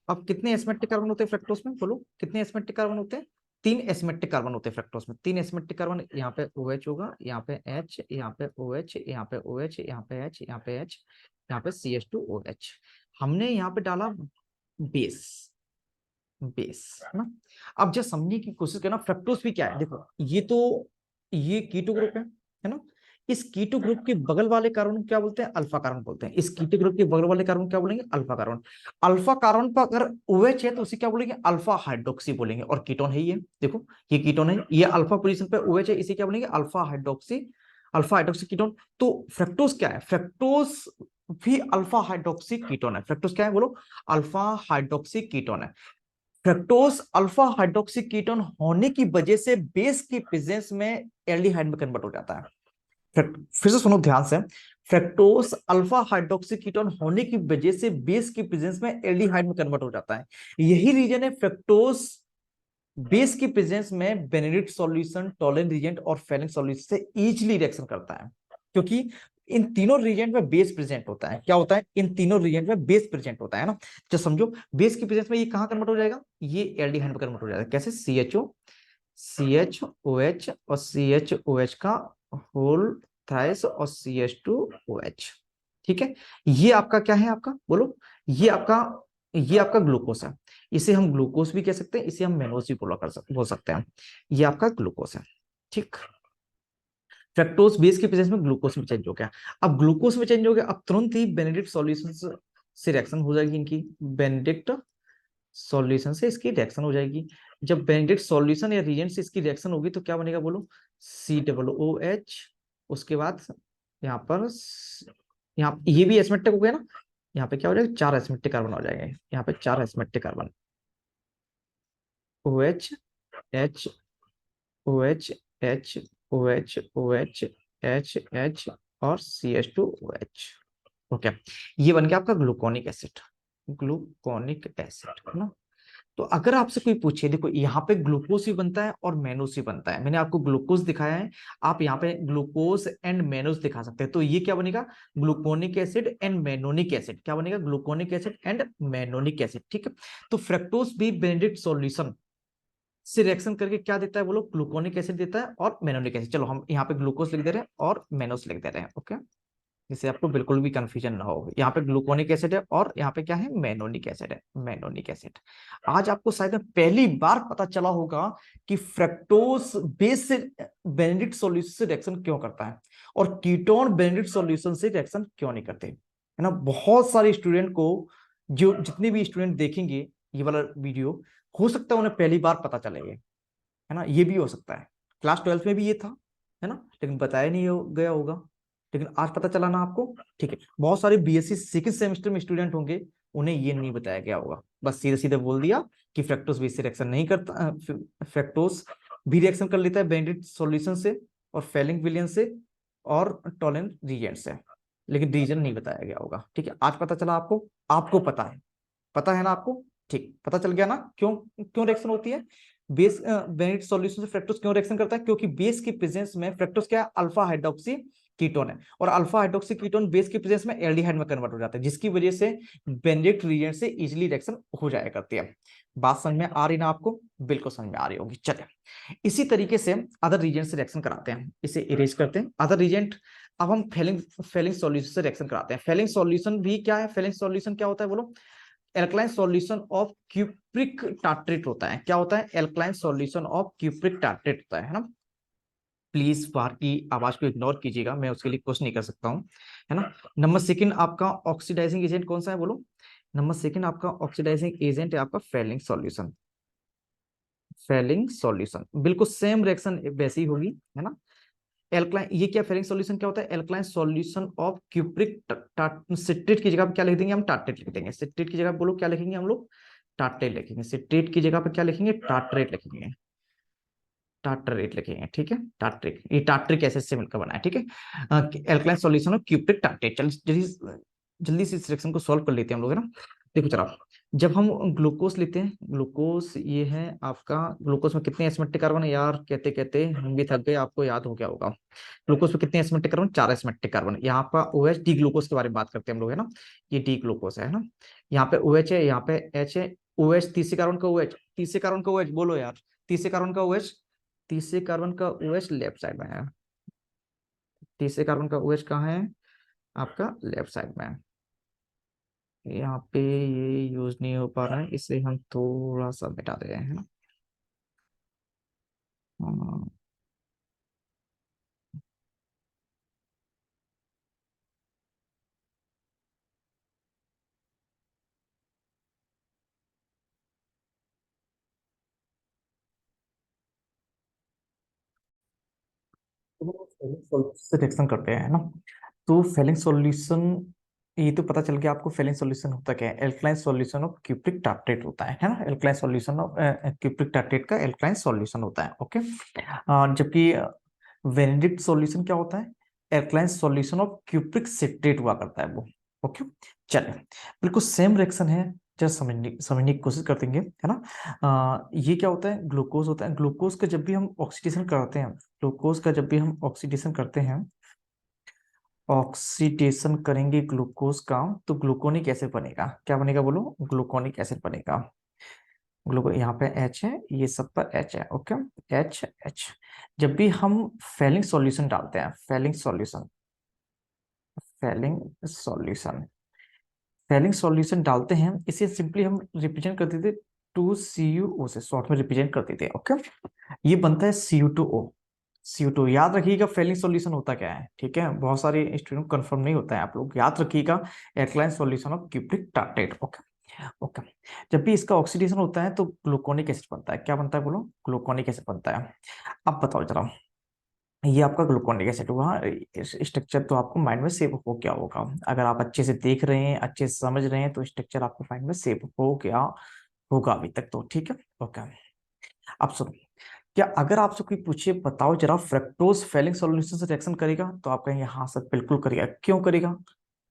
अब कितने एसिमेट्रिक कार्बन होते हैं फ्रक्टोज में, बोलो कितने एसिमेट्रिक कार्बन होते हैं, तीन एसिमेट्रिक कार्बन होते हैं फ्रक्टोज में। तीन एसिमेट्रिक कार्बन, यहाँ पे ओ एच होगा, यहाँ पे एच, यहाँ पे ओ एच, यहाँ पे ओ एच, यहाँ पे एच, यहाँ पे एच, यहाँ पे C H two O H. हमने यहाँ पे डाला बेस, बेस, है ना। अब जब समझने की कोशिश करना, फ्रक्टोज भी क्या है, देखो ये तो, ये कीटो ग्रुप है ना। इस कीटो ग्रुप के बगल वाले कार्बन को क्या बोलते हैं, अल्फा कार्बन बोलते हैं। इस कीटो ग्रुप के बगल वाले कार्बन क्या बोलेंगे, अल्फा कार्बन। अल्फा कार्बन पर अगर OH है तो उसे क्या बोलेंगे, अल्फा हाइड्रोक्सी बोलेंगे। और कीटोन है ये, देखो ये कीटोन है, ये अल्फा पोजीशन पे OH है, इसे क्या बोलेंगे, alpha hydroxy, alpha hydroxy ketone. तो फ्रक्टोज क्या है, फ्रक्टोज भी अल्फा हाइड्रोक्सी कीटोन है। फ्रक्टोज क्या है, बोलो, अल्फा हाइड्रोक्सी कीटोन है। फ्रक्टोज अल्फा हाइड्रोक्सी कीटोन होने की वजह से बेस की प्रेजेंस में एल्डिहाइड में कन्वर्ट हो जाता है। फिर से सुनो ध्यान से, फ्रक्टोज अल्फा हाइड्रोक्सी कीटोन होने की वजह से बेस की प्रेजेंस में एल्डिहाइड में कन्वर्ट हो जाता है। यही रीजन है फ्रक्टोज बेस की प्रेजेंस में बेनेडिक्ट सॉल्यूशन, टॉलरेंट रीजेंट और फेलिक सॉल्यूशन से इजीली रिएक्शन करता है, क्योंकि इन तीनों रीजेंट में बेस प्रेजेंट होता है। क्या होता है, इन तीनों रीजेंट में बेस प्रेजेंट होता है ना। तो समझो बेस की प्रेजेंस में ये कहां कन्वर्ट हो जाएगा, ये एल्डिहाइड में कन्वर्ट हो जाएगा। कैसे, CHO, CH OH और CHOH का होल थ्राइस और CH2OH, ठीक है। ये आपका क्या है, आपका बोलो, ये आपका ग्लूकोस है। इसे हम ग्लूकोस भी कह सकते हैं, इसे हम मेनोस भी बोल सकते हैं। ये आपका ग्लूकोस है, ठीक। फ्रक्टोज बेस के प्रेजेंस में ग्लूकोस में चेंज हो गया। अब ग्लूकोस में चेंज हो गया, अब तुरंत ही बेनेडिक्ट सॉल्यूशन से रिएक्शन हो जाएगी इनकी। बेनेडिक्ट सॉल्यूशन से इसकी रिएक्शन हो जाएगी। जब बेंडिट सॉल्यूशन या रिएजेंट से इसकी रिएक्शन होगी तो क्या बनेगा बोलो, COOH। उसके बाद यहाँ पर यहाँ ये भी एसिमेट्रिक हो गया ना, यहाँ पे क्या हो जाएगा, 4 एसिमेट्रिक कार्बन हो जाएंगे, यहाँ पे 4 asymmetric carbon, OH, H, OH, H, OH, OH, H, H और CH2OH। ओके, ये बन गया आपका ग्लूकोनिक एसिड, ग्लूकोनिक एसिड है ना। तो अगर आपसे कोई पूछे, देखो यहाँ पे ग्लूकोज भी बनता है और मेनोज भी बनता है, मैंने आपको ग्लूकोज दिखाया है, आप यहाँ पे ग्लूकोज एंड मेनोज दिखा सकते हैं, तो ये क्या बनेगा, ग्लूकोनिक एसिड एंड मेनोनिक एसिड, क्या बनेगा, ग्लूकोनिक एसिड एंड मेनोनिक एसिड। ठीक है, तो फ्रक्टोज भी बेंडिट सॉल्यूशन से रिएक्शन करके क्या देता है बोलो, ग्लूकोनिक एसिड देता है और मेनोनिक एसिड। चलो हम यहाँ पे ग्लूकोज लिख दे रहे हैं और मेनोज लिख दे रहे हैं, ओके, जिससे आपको बिल्कुल भी कंफ्यूजन ना हो। यहाँ पे ग्लूकोनिक एसिड है और यहाँ पे क्या है, मेनोनिक एसिड है, मेनोनिक एसिड। आज आपको शायद पहली बार पता चला होगा कि फ्रक्टोज बेस से बेनेडिक्ट सॉल्यूशन से रिएक्शन क्यों करता है और कीटोन बेनेडिक्ट सॉल्यूशन से रिएक्शन क्यों नहीं करते, है ना। बहुत सारे स्टूडेंट को, जो जितने भी स्टूडेंट देखेंगे ये वाला वीडियो, हो सकता है उन्हें पहली बार पता चलेगा, है ना, ये भी हो सकता है। क्लास 12th में भी ये था, है ना, लेकिन बताया नहीं गया होगा, लेकिन आज पता चला ना आपको। ठीक है, बहुत सारे BSc सेकंड सेमेस्टर में स्टूडेंट होंगे, उन्हें ये नहीं बताया गया होगा, बस सीधे सीधे बोल दिया कि फ्रक्टोज बेस से रिएक्शन नहीं करता, फ्रक्टोज भी रिएक्शन कर लेता है बेंडिट सॉल्यूशन से और फेलिंग विलियन से और टॉलेंट रीजेंट से, लेकिन रीजन नहीं बताया गया होगा। ठीक है, आज पता चला आपको, आपको पता है ना आपको, ठीक, पता चल गया ना क्यों क्यों रिएक्शन होती है। बेस बेनेडिक्ट सॉल्यूशन से फ्रक्टोज क्यों रिएक्शन करता है, क्योंकि बेस की प्रेजेंस में फ्रक्टोज क्या है, अल्फा हाइड्रोक्सी कीटोन है, और अल्फा हाइड्रोक्सी कीटोन बेस की प्रेजेंस में एल्डिहाइड में कन्वर्ट हो जाता है, जिसकी वजह से बेनेडिक्ट रिएजेंट से इजीली रिएक्शन हो जाया करती है। बात समझ में आ रही ना आपको, बिल्कुल समझ में आ रही होगी। चलिए, इसी तरीके से अदर रिएजेंट से रिएक्शन कराते हैं, इसे इरेज करते हैं अदर रिएजेंट। अब हम फेलिंग सॉल्यूशन से रिएक्शन कराते हैं। फेलिंग सॉल्यूशन भी क्या है, फेलिंग सॉल्यूशन क्या होता है बोलो, alkaline solution of cupric tartrate होता है। क्या होता है, alkaline solution of cupric tartrate होता है ना। प्लीज बाहर की आवाज को इग्नोर कीजिएगा, मैं उसके लिए कुछ नहीं कर सकता हूँ, है ना। नंबर सेकंड आपका ऑक्सीडाइजिंग एजेंट कौन सा है बोलो, नंबर सेकंड आपका ऑक्सीडाइजिंग एजेंट है आपका फेलिंग सॉल्यूशन, फेलिंग सॉल्यूशन बिल्कुल सेम रिएक्शन वैसी होगी, है ना। एल्कलाइन, ये क्या फेलिंग सॉल्यूशन क्या होता है, alkaline solution of cupric citrate की जगह पे क्या लिख देंगे हम, टार्ट्रेट लिख देंगे। सिट्रेट की जगह बोलो क्या लिखेंगे हम लोग, टार्ट्रेट लिखेंगे। सिट्रेट की जगह पे क्या लिखेंगे, टार्ट्रेट लिखेंगे, टार्ट्रेट लिखेंगे। ठीक है, टार्ट्रिक, ये टार्ट्रिक एसिड से मिलकर बना है। ठीक है, alkaline solution of cupric tartrate. चल जल्दी जल्दी से इस रिएक्शन को सॉल्व कर लेते हैं हम लोग, है ना। देखो जरा, जब हम ग्लूकोज लेते हैं, ग्लूकोज ये है आपका, ग्लूकोज में कितने एसिमेट्रिक कार्बन है यार, कहते कहते हम भी थक गए, आपको याद हो गया होगा। ग्लूकोज में कितने एसिमेट्रिक कार्बन, 4 एसिमेट्रिक कार्बन। यहाँ पर OH, डी ग्लूकोज के बारे में बात करते हैं हम लोग, है ना। ये डी ग्लूकोज है ना, यहाँ पे OH है, यहाँ पे H है। OH तीसरे कार्बन का OH, तीसरे कार्बन का OH बोलो यार, तीसरे कार्बन का OH, तीसरे कार्बन का OH लेफ्ट साइड में है, तीसरे कार्बन का OH कहाँ है, आपका लेफ्ट साइड में है। यहाँ पे ये यूज नहीं हो पा रहा है, इसे हम थोड़ा सा मिटा दे रहे हैं ना। हाँ, तो फेलिंग सॉल्यूशन से रिएक्शन करते हैं ना, तो फेलिंग सॉल्यूशन, ये तो पता चल गया आपको फेलिंग सॉल्यूशन होता क्या है, alkaline solution of cupric tartrate होता है ना, alkaline solution of cupric tartrate का एल्कलाइन सॉल्यूशन होता है, ओके। जबकि वेनेडिक्ट सॉल्यूशन क्या होता है, alkaline solution of cupric citrate हुआ करता है वो, ओके। चलिए, बिल्कुल सेम रिएक्शन है, जस्ट समझने की कोशिश करते हैं, है ना। ये क्या होता है, ग्लूकोज होता है। ग्लूकोज का जब भी हम ऑक्सीडेशन करते हैं, ग्लूकोज का जब भी हम ऑक्सीडेशन करते हैं, ऑक्सीडेशन करेंगे ग्लूकोज का, तो ग्लूकोनिक एसिड बनेगा, क्या बनेगा बोलो, ग्लूकोनिक एसिड बनेगा। ग्लूको यहाँ पे H है, ये सब पर H है, ओके, H H। जब भी हम फेलिंग सॉल्यूशन डालते हैं, Fehling solution, Fehling solution, Fehling solution डालते हैं, इसे सिंपली हम रिप्रेजेंट करते थे 2CuO से, शॉर्ट में रिप्रेजेंट करते थे, ओके। ये बनता है Cu2O, CO2। याद रखिएगा फेलिंग सॉल्यूशन होता क्या है, ठीक है, बहुत सारे स्टूडेंट कंफर्म नहीं होता है, आप लोग याद रखिएगा, alkaline solution of cupric tartrate, okay. Okay. जब भी इसका ऑक्सीडेशन होता है तो ग्लूकोनिक एसिड बनता है। क्या बनता है बोलो? ग्लूकोनिक एसिड बनता है। अब बताओ जरा, ये आपका ग्लूकोनिक एसिड हुआ। स्ट्रक्चर तो आपको माइंड में सेव हो गया होगा। अगर आप अच्छे से देख रहे हैं, अच्छे से समझ रहे हैं, तो स्ट्रक्चर आपको माइंड में सेव हो गया होगा अभी तक तो। ठीक है, ओके। अब सुनो, क्या अगर आपसे कोई पूछे बताओ जरा फ्रक्टोज फेलिंग सॉल्यूशन से रिएक्शन करेगा, तो आप कहेंगे हाँ सर बिल्कुल करेगा। क्यों करेगा?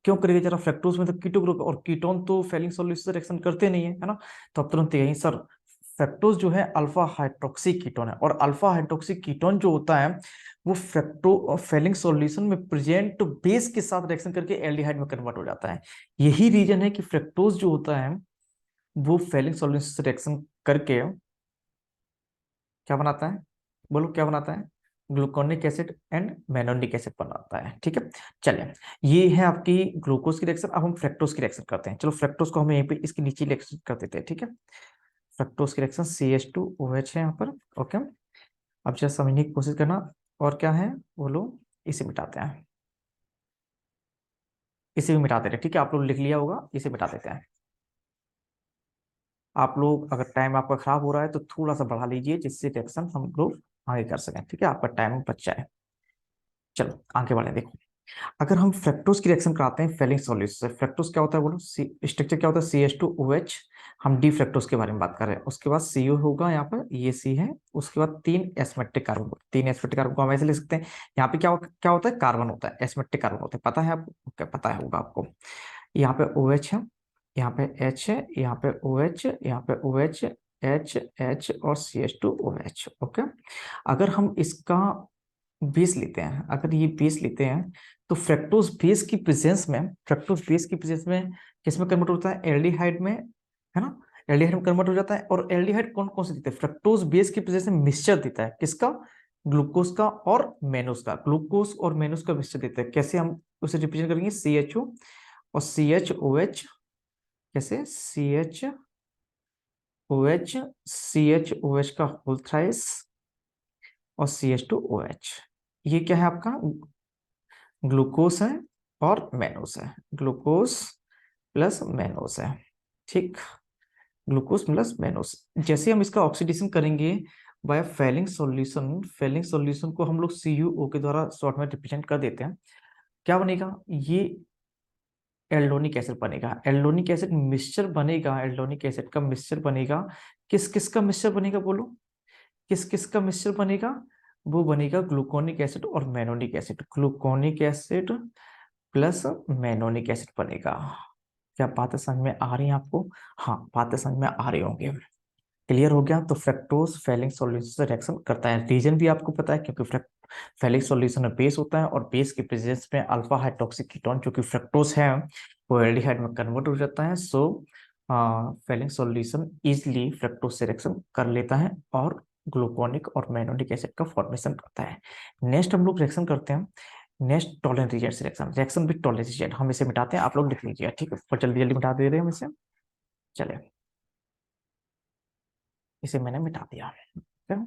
क्यों करेगा जरा? फ्रक्टोज में तो कीटो ग्रुप और कीटोन तो फेलिंग सॉल्यूशन से रिएक्शन करते नहीं है ना। तो आप तुरंत यही सर, फ्रक्टोज जो है अल्फा हाइड्रोक्सी कीटोन है, और अल्फा हाइड्रोक्सी कीटोन जो होता है वो फ्रक्टो फेलिंग सॉल्यूशन में प्रेजेंट बेस के साथ रिएक्शन करके एल्डिहाइड में कन्वर्ट हो जाता है। यही रीजन है कि फ्रक्टोज जो होता है वो फेलिंग सॉल्यूशन से रिएक्शन करके क्या बनाता है? बोलो क्या बनाता है? ग्लूकोनिक एसिड एंड मेनोनिक एसिड बनाता है। ठीक है, चलिए, ये है आपकी ग्लूकोज की रिएक्शन। अब हम फ्रक्टोज की रिएक्शन करते हैं। चलो फ्रक्टोज को हम यहीं पे इसके नीचे रिएक्शन कर देते हैं। ठीक है, फ्रक्टोज की रिएक्शन CH2OH है यहाँ पर। ओके, अब जरा समझने की कोशिश करना। और क्या है बोलो? इसे मिटाते हैं, इसे भी मिटा देते हैं। ठीक है, आप लोग लिख लिया होगा, इसे मिटा देते हैं। आप लोग अगर टाइम आपका खराब हो रहा है तो थोड़ा सा बढ़ा लीजिए, जिससे रिएक्शन हम लोग आगे कर सकें। ठीक है, आपका टाइम बच जाए। चलो आगे बढ़े। देखो, अगर हम फ्रक्टोज की रिएक्शन कराते हैं फेलिंग सॉल्यूशन से, फ्रक्टोज क्या होता है बोलो? स्ट्रक्चर क्या होता है? CH2OH। हम डी फ्रक्टोज के बारे में बात कर रहे हैं। उसके बाद CO होगा, यहाँ पर ये C है। उसके बाद तीन एस्मेटिक कार्बन, तीन एस्मेटिक कार्बन को हम ऐसे लिख सकते हैं। यहाँ पे क्या होता है? कार्बन होता है, एस्मेटिक कार्बन होता है। पता है आपको? क्या पता है होगा आपको? यहाँ पे OH है, यहाँ पे H है, यहाँ पे OH, यहाँ पे OH, H और CH2OH। ओके, अगर हम इसका बेस लेते हैं, अगर ये बेस लेते हैं, तो फ्रक्टोज बेस की प्रेजेंस में, फ्रक्टोज बेस की प्रेजेंस में किस में कन्वर्ट होता है? एल्डिहाइड में, है ना। एल्डिहाइड में कन्वर्ट हो जाता है। और एल्डिहाइड कौन कौन से देते हैं? फ्रक्टोज बेस की प्रेजेंस में मिक्सचर देता है। किसका? ग्लूकोज का और मेनोज का। ग्लूकोज और मेनोज का मिक्सचर देता है। कैसे हम उसे रिप्रेजेंट करेंगे? CHO और CHOH। कैसे? CHOH का होल थ्राइस और CH2OH। ये क्या है आपका? ग्लूकोस है और मेनोस है। ग्लूकोस प्लस मेनोस है। ठीक, ग्लूकोस प्लस मेनोस। जैसे हम इसका ऑक्सीडेशन करेंगे by Fehling solution, Fehling solution को हम लोग CuO के द्वारा शॉर्ट में रिप्रेजेंट कर देते हैं। क्या बनेगा? ये एल्डोनिक एसिड बनेगा। एल्डोनिक एसिड मिक्सचर बनेगा, एल्डोनिक एसिड का मिक्सचर बनेगा। किस किस का मिक्सचर बनेगा बोलो? किस किस का मिक्सचर बनेगा? वो बनेगा ग्लूकोनिक एसिड और mannonic acid. Gluconic acid plus mannonic acid बनेगा। क्या बातें समझ में आ रही हैं आपको? हाँ, बातें समझ में आ रही होंगी। क्लियर हो गया? तो फ्रक्टोज फेलिंग सॉल्यूशन से रिएक्शन करता है। रीजन भी आपको पता है, क्योंकि फेलिंग सॉल्यूशन में बेस होता है, और बेस के प्रेजेंस में अल्फा हाइड्रोक्सी कीटोन जो कि फ्रक्टोज है वो एल्डिहाइड में कन्वर्ट हो जाता है। सो फेलिंग सॉल्यूशन इजिली फ्रक्टोज से रिएक्शन कर लेता है और ग्लूकोनिक और मेनोनिक एसिड का फॉर्मेशन करता है। नेक्स्ट हम लोग रिएक्शन करते हैं। नेक्स्ट टॉलरेंट रिएजेंट से reaction, reaction with tolerant reagent. हम इसे मिटाते हैं, आप लोग लिख लीजिए। ठीक है, और जल्दी जल्दी मिटा दे रहे हैं हम इसे। चलिए, इसे मैंने मिटा दिया। ठीक है?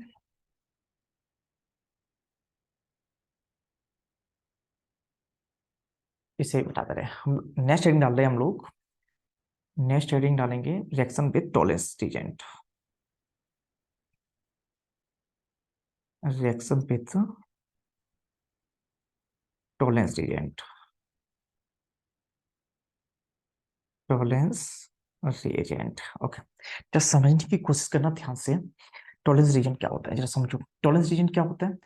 इसे मिटा दे रहे हैं हम। नेक्स्ट हेडिंग डाल रहे हैं हम लोग। नेक्स्ट हेडिंग डालेंगे reaction with tolerance reagent. Reaction with tolerance reagent. Tolerance reagent. Okay, just समझने की कोशिश करना ध्यान से। टॉलरेंस रिएजेंट क्या होता है जरा समझो। टॉलरेंस रिएजेंट क्या होता है?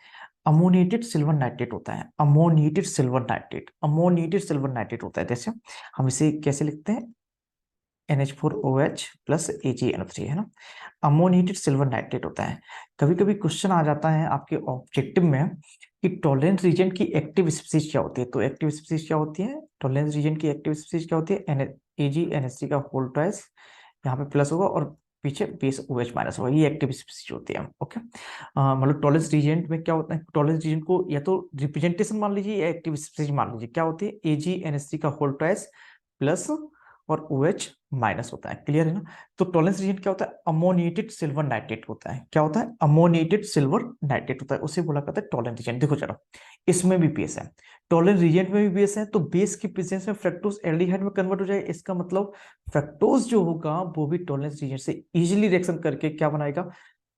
अमोनिएटेड सिल्वर नाइट्रेट होता है। Ammoniated silver nitrate, ammoniated silver nitrate होता है। जैसे हम इसे कैसे लिखते हैं? NH4OH प्लस AgNO3, है ना। अमोनिएटेड सिल्वर नाइट्रेट होता है। कभी कभी क्वेश्चन आ जाता है आपके ऑब्जेक्टिव में कि टॉलरेंस रीजन की एक्टिव स्पीसीज क्या होती है। तो एक्टिव स्पीसीज क्या होती है? टॉलरेंस रीजन की एक्टिव स्पीसीज क्या होती है? AgNH3 का होल ट्वाइस, यहाँ पे प्लस होगा और पीछे बेस OH माइनस होगा। ये एक्टिव स्पीसीज होती है। ओके, मतलब टॉलरेंस रीजन में क्या होता है? टॉलरेंस रीजन को या तो रिप्रेजेंटेशन मान लीजिए या एक्टिव स्पीसीज मान लीजिए। क्या होती है? AgNH3 का होल ट्वाइस प्लस और OH माइनस होता है। क्लियर है ना? तो टॉलरेंस रीजन क्या होता है? अमोनिएटेड सिल्वर नाइट्रेट होता है। क्या होता है? अमोनिएटेड सिल्वर नाइट्रेट होता है, उसे बोला जाता है टॉलरेंस रीजन। देखो जरा, इसमें भी बेस है। टॉलरेंस रीजन में भी बेस है, तो बेस की प्रेजेंस में फ्रक्टोज एल्डिहाइड में कन्वर्ट हो जाएगा। इसका मतलब फ्रक्टोज जो होगा वो भी टॉलरेंस रीजन से इजीली रिएक्शन करके क्या बनाएगा,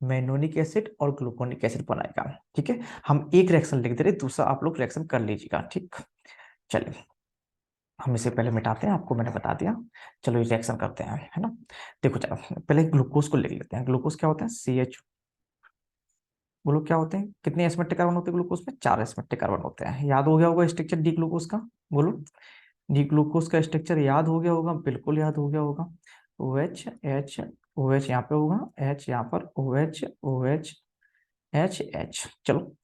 मेनोनिक एसिड और ग्लूकोनिक एसिड बनाएगा। ठीक है, हम एक रिएक्शन लिख दे रहे, दूसरा आप लोग रिएक्शन कर लीजिएगा। ठीक, चलिए हम इसे पहले मिटाते हैं, आपको मैंने बता दिया। चलो ये रिएक्शन करते हैं, है ना। देखो चलो पहले ग्लूकोज को लिख लेते हैं। ग्लूकोज क्या होता है, CH। बोलो क्या होते हैं, कितने एस्पेक्टिक कार्बन होते हैं ग्लूकोज में, 4 एस्पेक्टिक कार्बन होते हैं। याद हो गया होगा स्ट्रक्चर डी ग्लूकोज का। बोलो, डी ग्लूकोज का स्ट्रक्चर याद हो गया होगा, बिल्कुल याद हो गया होगा। O H H, O H यहाँ पे होगा, एच यहाँ पर, O H O H H H. चलो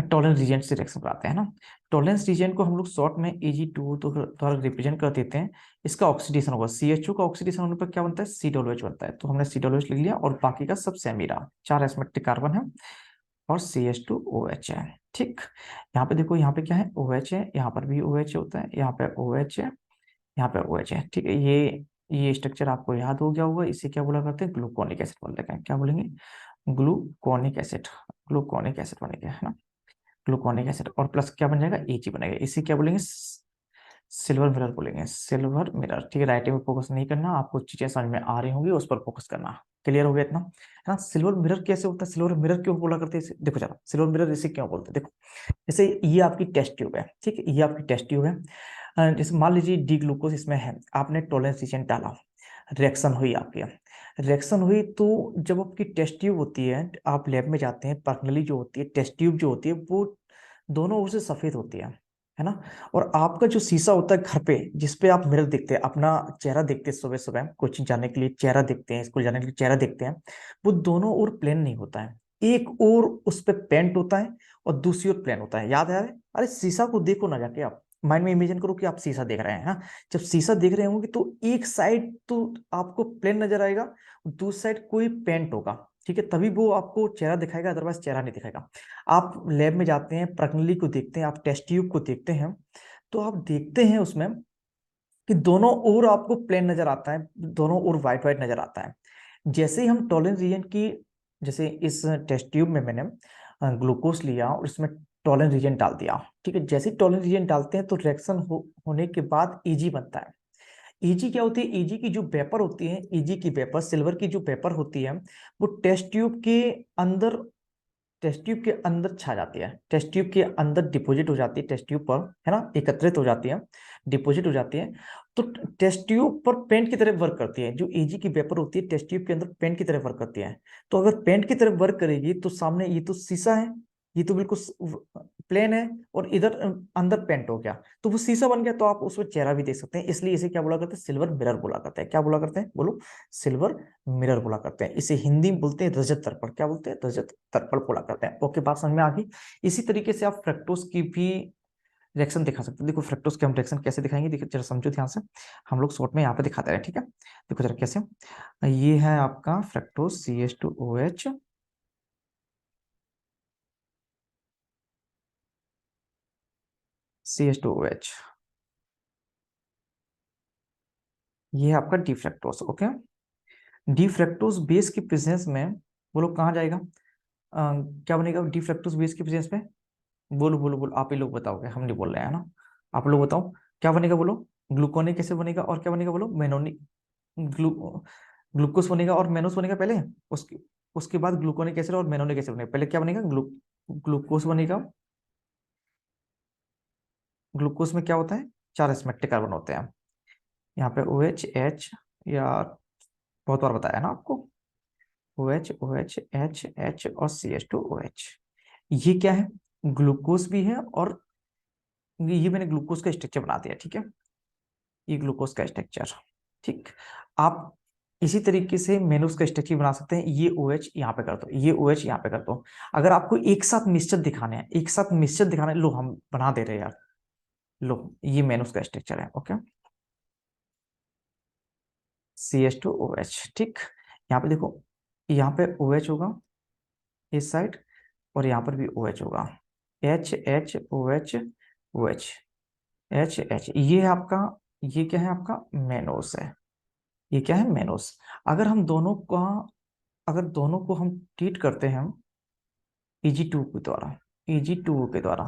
टॉलरेंस रीजन से रिएक्शन कराते हैं ना। टॉलरेंस रीजन को हम लोग शॉर्ट में Ag2 तो द्वारा रिप्रेजेंट कर देते हैं। इसका ऑक्सीडेशन होगा, CHO का ऑक्सीडेशन होने पर क्या बनता है, COOH बनता है। तो हमने COOH लिख लिया और बाकी का सब सेम ही रहा, 4 एस्पेक्टिक कार्बन है और CH2OH है। ठीक, यहाँ पे देखो, यहाँ पे क्या है, OH है, यहाँ पर भी OH होता है, यहाँ पे OH है, यहाँ पे OH है। ठीक है, ये स्ट्रक्चर आपको याद हो गया होगा। इसे क्या बोला करते हैं, ग्लूकोनिक एसिड बोलते हैं। क्या बोलेंगे, ग्लूकोनिक एसिड। ग्लूकोनिक एसिड बनेगा, है ना। ग्लूकोनिक एसिड और प्लस क्या बन जाएगा, Ag बनेगा। इसे क्या बोलेंगे, सिल्वर मिरर बोलेंगे, सिल्वर मिरर। ठीक है, राइटिंग में फोकस नहीं करना, आपको चीजें समझ में आ रही होंगी उस पर फोकस करना। क्लियर हो गया इतना, है ना। सिल्वर मिरर कैसे होता है, सिल्वर मिरर क्यों बोला करते हैं इसे, देखो जरा, सिल्वर मिरर इसे क्यों बोलते हैं, देखो। जैसे ये आपकी टेस्ट ट्यूब है, ठीक है, ये आपकी टेस्ट ट्यूब है। जैसे मान लीजिए डी ग्लूकोज इसमें है, आपने टॉलरेंस रीजन डाला, रिएक्शन हुई आपकी। रिएक्शन हुई तो जब आपकी टेस्ट ट्यूब होती है, आप लैब में जाते हैं, पर्सनली जो होती है टेस्ट ट्यूब जो होती है वो दोनों ओर से सफेद होती है ना। और आपका जो शीशा होता है घर पे, जिसपे आप मिरर देखते हैं, अपना चेहरा देखते हैं, सुबह सुबह कोचिंग जाने के लिए चेहरा देखते हैं, स्कूल जाने के लिए चेहरा देखते हैं, वो दोनों ओर प्लेन नहीं होता है। एक ओर उस पे पेंट होता है और दूसरी ओर प्लेन होता है। याद है, अरे शीशा को देखो ना जाके, आप माइंड में इमेजिन करो कि आप शीशा देख रहे हैं ना। जब शीशा देख रहे होंगे तो एक साइड तो आपको प्लेन नजर आएगा, दूसरी साइड कोई पेंट होगा। ठीक है, तभी वो आपको चेहरा दिखाएगा, अदरवाइज चेहरा नहीं दिखाएगा। आप लैब में जाते हैं, प्रणाली को देखते हैं, आप टेस्ट ट्यूब को देखते हैं, तो आप देखते हैं उसमें कि दोनों ओर आपको प्लेन नजर आता है, दोनों ओर व्हाइट व्हाइट नजर आता है। जैसे ही हम टॉलरेंस रीजन की, जैसे इस टेस्ट ट्यूब में मैंने ग्लूकोज लिया और इसमें टॉलरेंस रीजन डाल दिया। ठीक है, जैसे ही टॉलरेंस रीजन डालते हैं तो रिएक्शन होने के बाद Ag बनता है। Ag क्या होती है, Ag की जो वेपर होती है, Ag की वेपर, सिल्वर की जो वेपर होती है, वो टेस्ट ट्यूब के अंदर, टेस्ट ट्यूब के अंदर छा जाती है, टेस्ट ट्यूब के अंदर डिपॉजिट हो जाती है, टेस्ट ट्यूब पर, है ना, एकत्रित हो जाती है, डिपॉजिट हो जाती है। तो टेस्ट ट्यूब पर पेंट की तरह वर्क करती है। जो Ag की वेपर होती है टेस्ट ट्यूब के अंदर पेंट की तरह वर्क करती है। तो अगर पेंट की तरह वर्क करेगी तो सामने ये तो शीशा है, ये तो बिल्कुल प्लेन है, और इधर अंदर पेंट हो गया तो वो शीशा बन गया, तो आप उसमें चेहरा भी देख सकते हैं। इसलिए इसे क्या बोला करते हैं, सिल्वर मिरर बोला करते हैं। क्या बोला करते हैं, बोलो, सिल्वर मिरर बोला करते हैं। इसे हिंदी में बोलते हैं रजत दर्पण। क्या बोलते हैं, रजत दर्पण बोला करते हैं। ओके, बात समझ में आ गई। इसी तरीके से आप फ्रक्टोज की भी रिएक्शन दिखा सकते हैं। देखो फ्रक्टोज की हम रिएक्शन कैसे दिखाएंगे, देखिए जरा समझो ध्यान से। हम लोग शॉर्ट में यहाँ पे दिखाते हैं, ठीक है। देखो जरा कैसे, ये है आपका फ्रक्टोज CH2OH, CH2OH, ये है आपका D fructose. Okay, D fructose base की प्रेजेंस में, बोलो कहाँ जाएगा, क्या बनेगा डी फ्रक्टोज बेस की प्रेजेंस में, बोलो बोलो बोलो, आप ही लोग बताओगे, हम नहीं बोल रहे हैं ना। आप लोग बताओ क्या बनेगा, बोलो। ग्लूकोनिक कैसे बनेगा और क्या बनेगा, बोलो, मेनोनिक, ग्लू ग्लूकोज बनेगा और मेनोस बनेगा पहले, उसके उसके बाद ग्लूकोनिक एसिड और मेनोनिक एसिड बनेगा। पहले क्या बनेगा, ग्लूकोज बनेगा। ग्लूकोज में क्या होता है, 4 एस्पेक्टिक कार्बन होते हैं। यहाँ पे OH H, या बहुत बार बताया ना आपको, OH OH H H और CH2OH। ये क्या है, ग्लूकोज भी है, और ये मैंने ग्लूकोज का स्ट्रक्चर बना दिया, ठीक है, ये ग्लूकोज का स्ट्रक्चर। ठीक, आप इसी तरीके से मेनूस का स्ट्रक्चर बना सकते हैं। ये OH यहाँ पे कर दो, ये OH यहाँ पे कर दो। अगर आपको एक साथ मिक्सचर दिखाने हैं, एक साथ मिक्सचर दिखाना है, लो हम बना दे रहे हैं यार, लो ये मेनूस का स्ट्रक्चर है। Okay, CH2OH। ठीक, यहाँ पे देखो, यहाँ पे OH होगा इस साइड, और यहाँ पर भी OH होगा, HHOH, OH ये है आपका, ये क्या है आपका, मेनोस है। ये क्या है, मेनोस। अगर हम दोनों का, अगर दोनों को हम ट्रीट करते हैं Ag2 के द्वारा, Ag2 के द्वारा,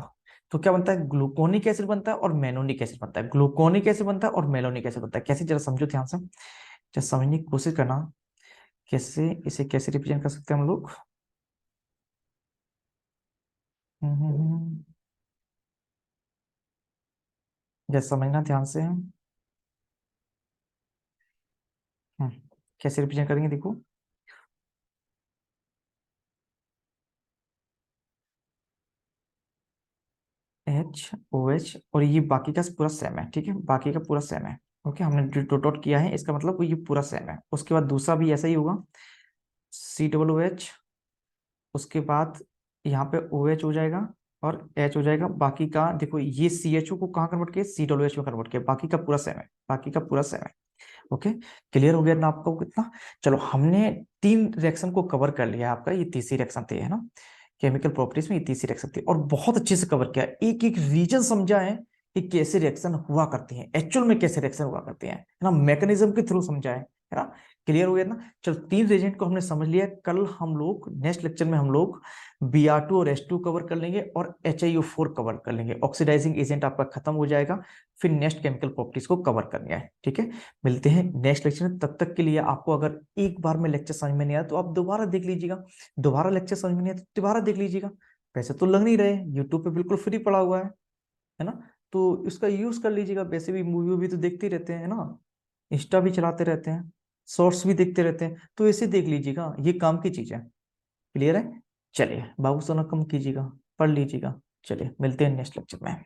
तो क्या बनता है, ग्लूकोनिक एसिड बनता है और मेनोनिक एसिड बनता है, ग्लूकोनिक एसिड बनता है और मेलोनिक एसिड बनता है। कैसे, जरा समझो ध्यान से, जरा समझने की कोशिश करना, कैसे इसे कैसे रिप्रेजेंट कर सकते हैं हम लोग। हम्म, जरा समझना ध्यान से। कैसे रिप्रेजेंट करेंगे, देखो। HOH, और ये बाकी का पूरा सेम है, ठीक है, बाकी का पूरा सेम है। ओके, हमने डॉट डॉट किया है, इसका मतलब ये पूरा सेम है। उसके बाद दूसरा भी ऐसा ही होगा, COOH, उसके बाद यहाँ पे OH हो जाएगा और H हो जाएगा। बाकी का देखो, ये CHO को कहाँ कन्वर्ट किया, COOH में कन्वर्ट किया, बाकी का पूरा सेम है, बाकी का पूरा सेम है। ओके, क्लियर हो गया ना आपको कितना। चलो, हमने 3 रिएक्शन को कवर कर लिया, आपका ये तीसरी रिएक्शन थी, है ना। केमिकल प्रॉपर्टीज में ये तीसरी रिएक्शन थी, और बहुत अच्छे से कवर किया, एक एक रीजन समझा है कि कैसे रिएक्शन हुआ करती हैं, एक्चुअल में कैसे रिएक्शन हुआ करते हैं, है ना, मैकेनिज्म के थ्रू समझा है ना। क्लियर हो गया ना। चलो, 3 रिएजेंट को हमने समझ लिया। कल हम लोग नेक्स्ट लेक्चर में हम लोग Br2 और H2 कवर कर लेंगे और HiO4 कवर कर लेंगे। ऑक्सीडाइजिंग एजेंट आपका खत्म हो जाएगा, फिर नेक्स्ट केमिकल प्रॉपर्टीज को कवर करना है, ठीक है। मिलते हैं नेक्स्ट लेक्चर में, तब तक के लिए आपको अगर एक बार में लेक्चर समझ में नहीं आया तो आप दोबारा देख लीजिएगा, दोबारा लेक्चर समझ में नहीं आया तो दोबारा देख लीजिएगा। वैसे तो लग नहीं रहे, यूट्यूब पे बिल्कुल फ्री पड़ा हुआ है ना, तो इसका यूज कर लीजिएगा। वैसे भी मूवी वूवी तो देखते ही रहते हैं, है ना, इंस्टा भी चलाते रहते हैं, शॉर्ट्स भी देखते रहते हैं, तो इसे देख लीजिएगा, ये काम की चीज है। क्लियर है। चलिए, बाबू सोना कम कीजिएगा, पढ़ लीजिएगा। चलिए, मिलते हैं नेक्स्ट लेक्चर में।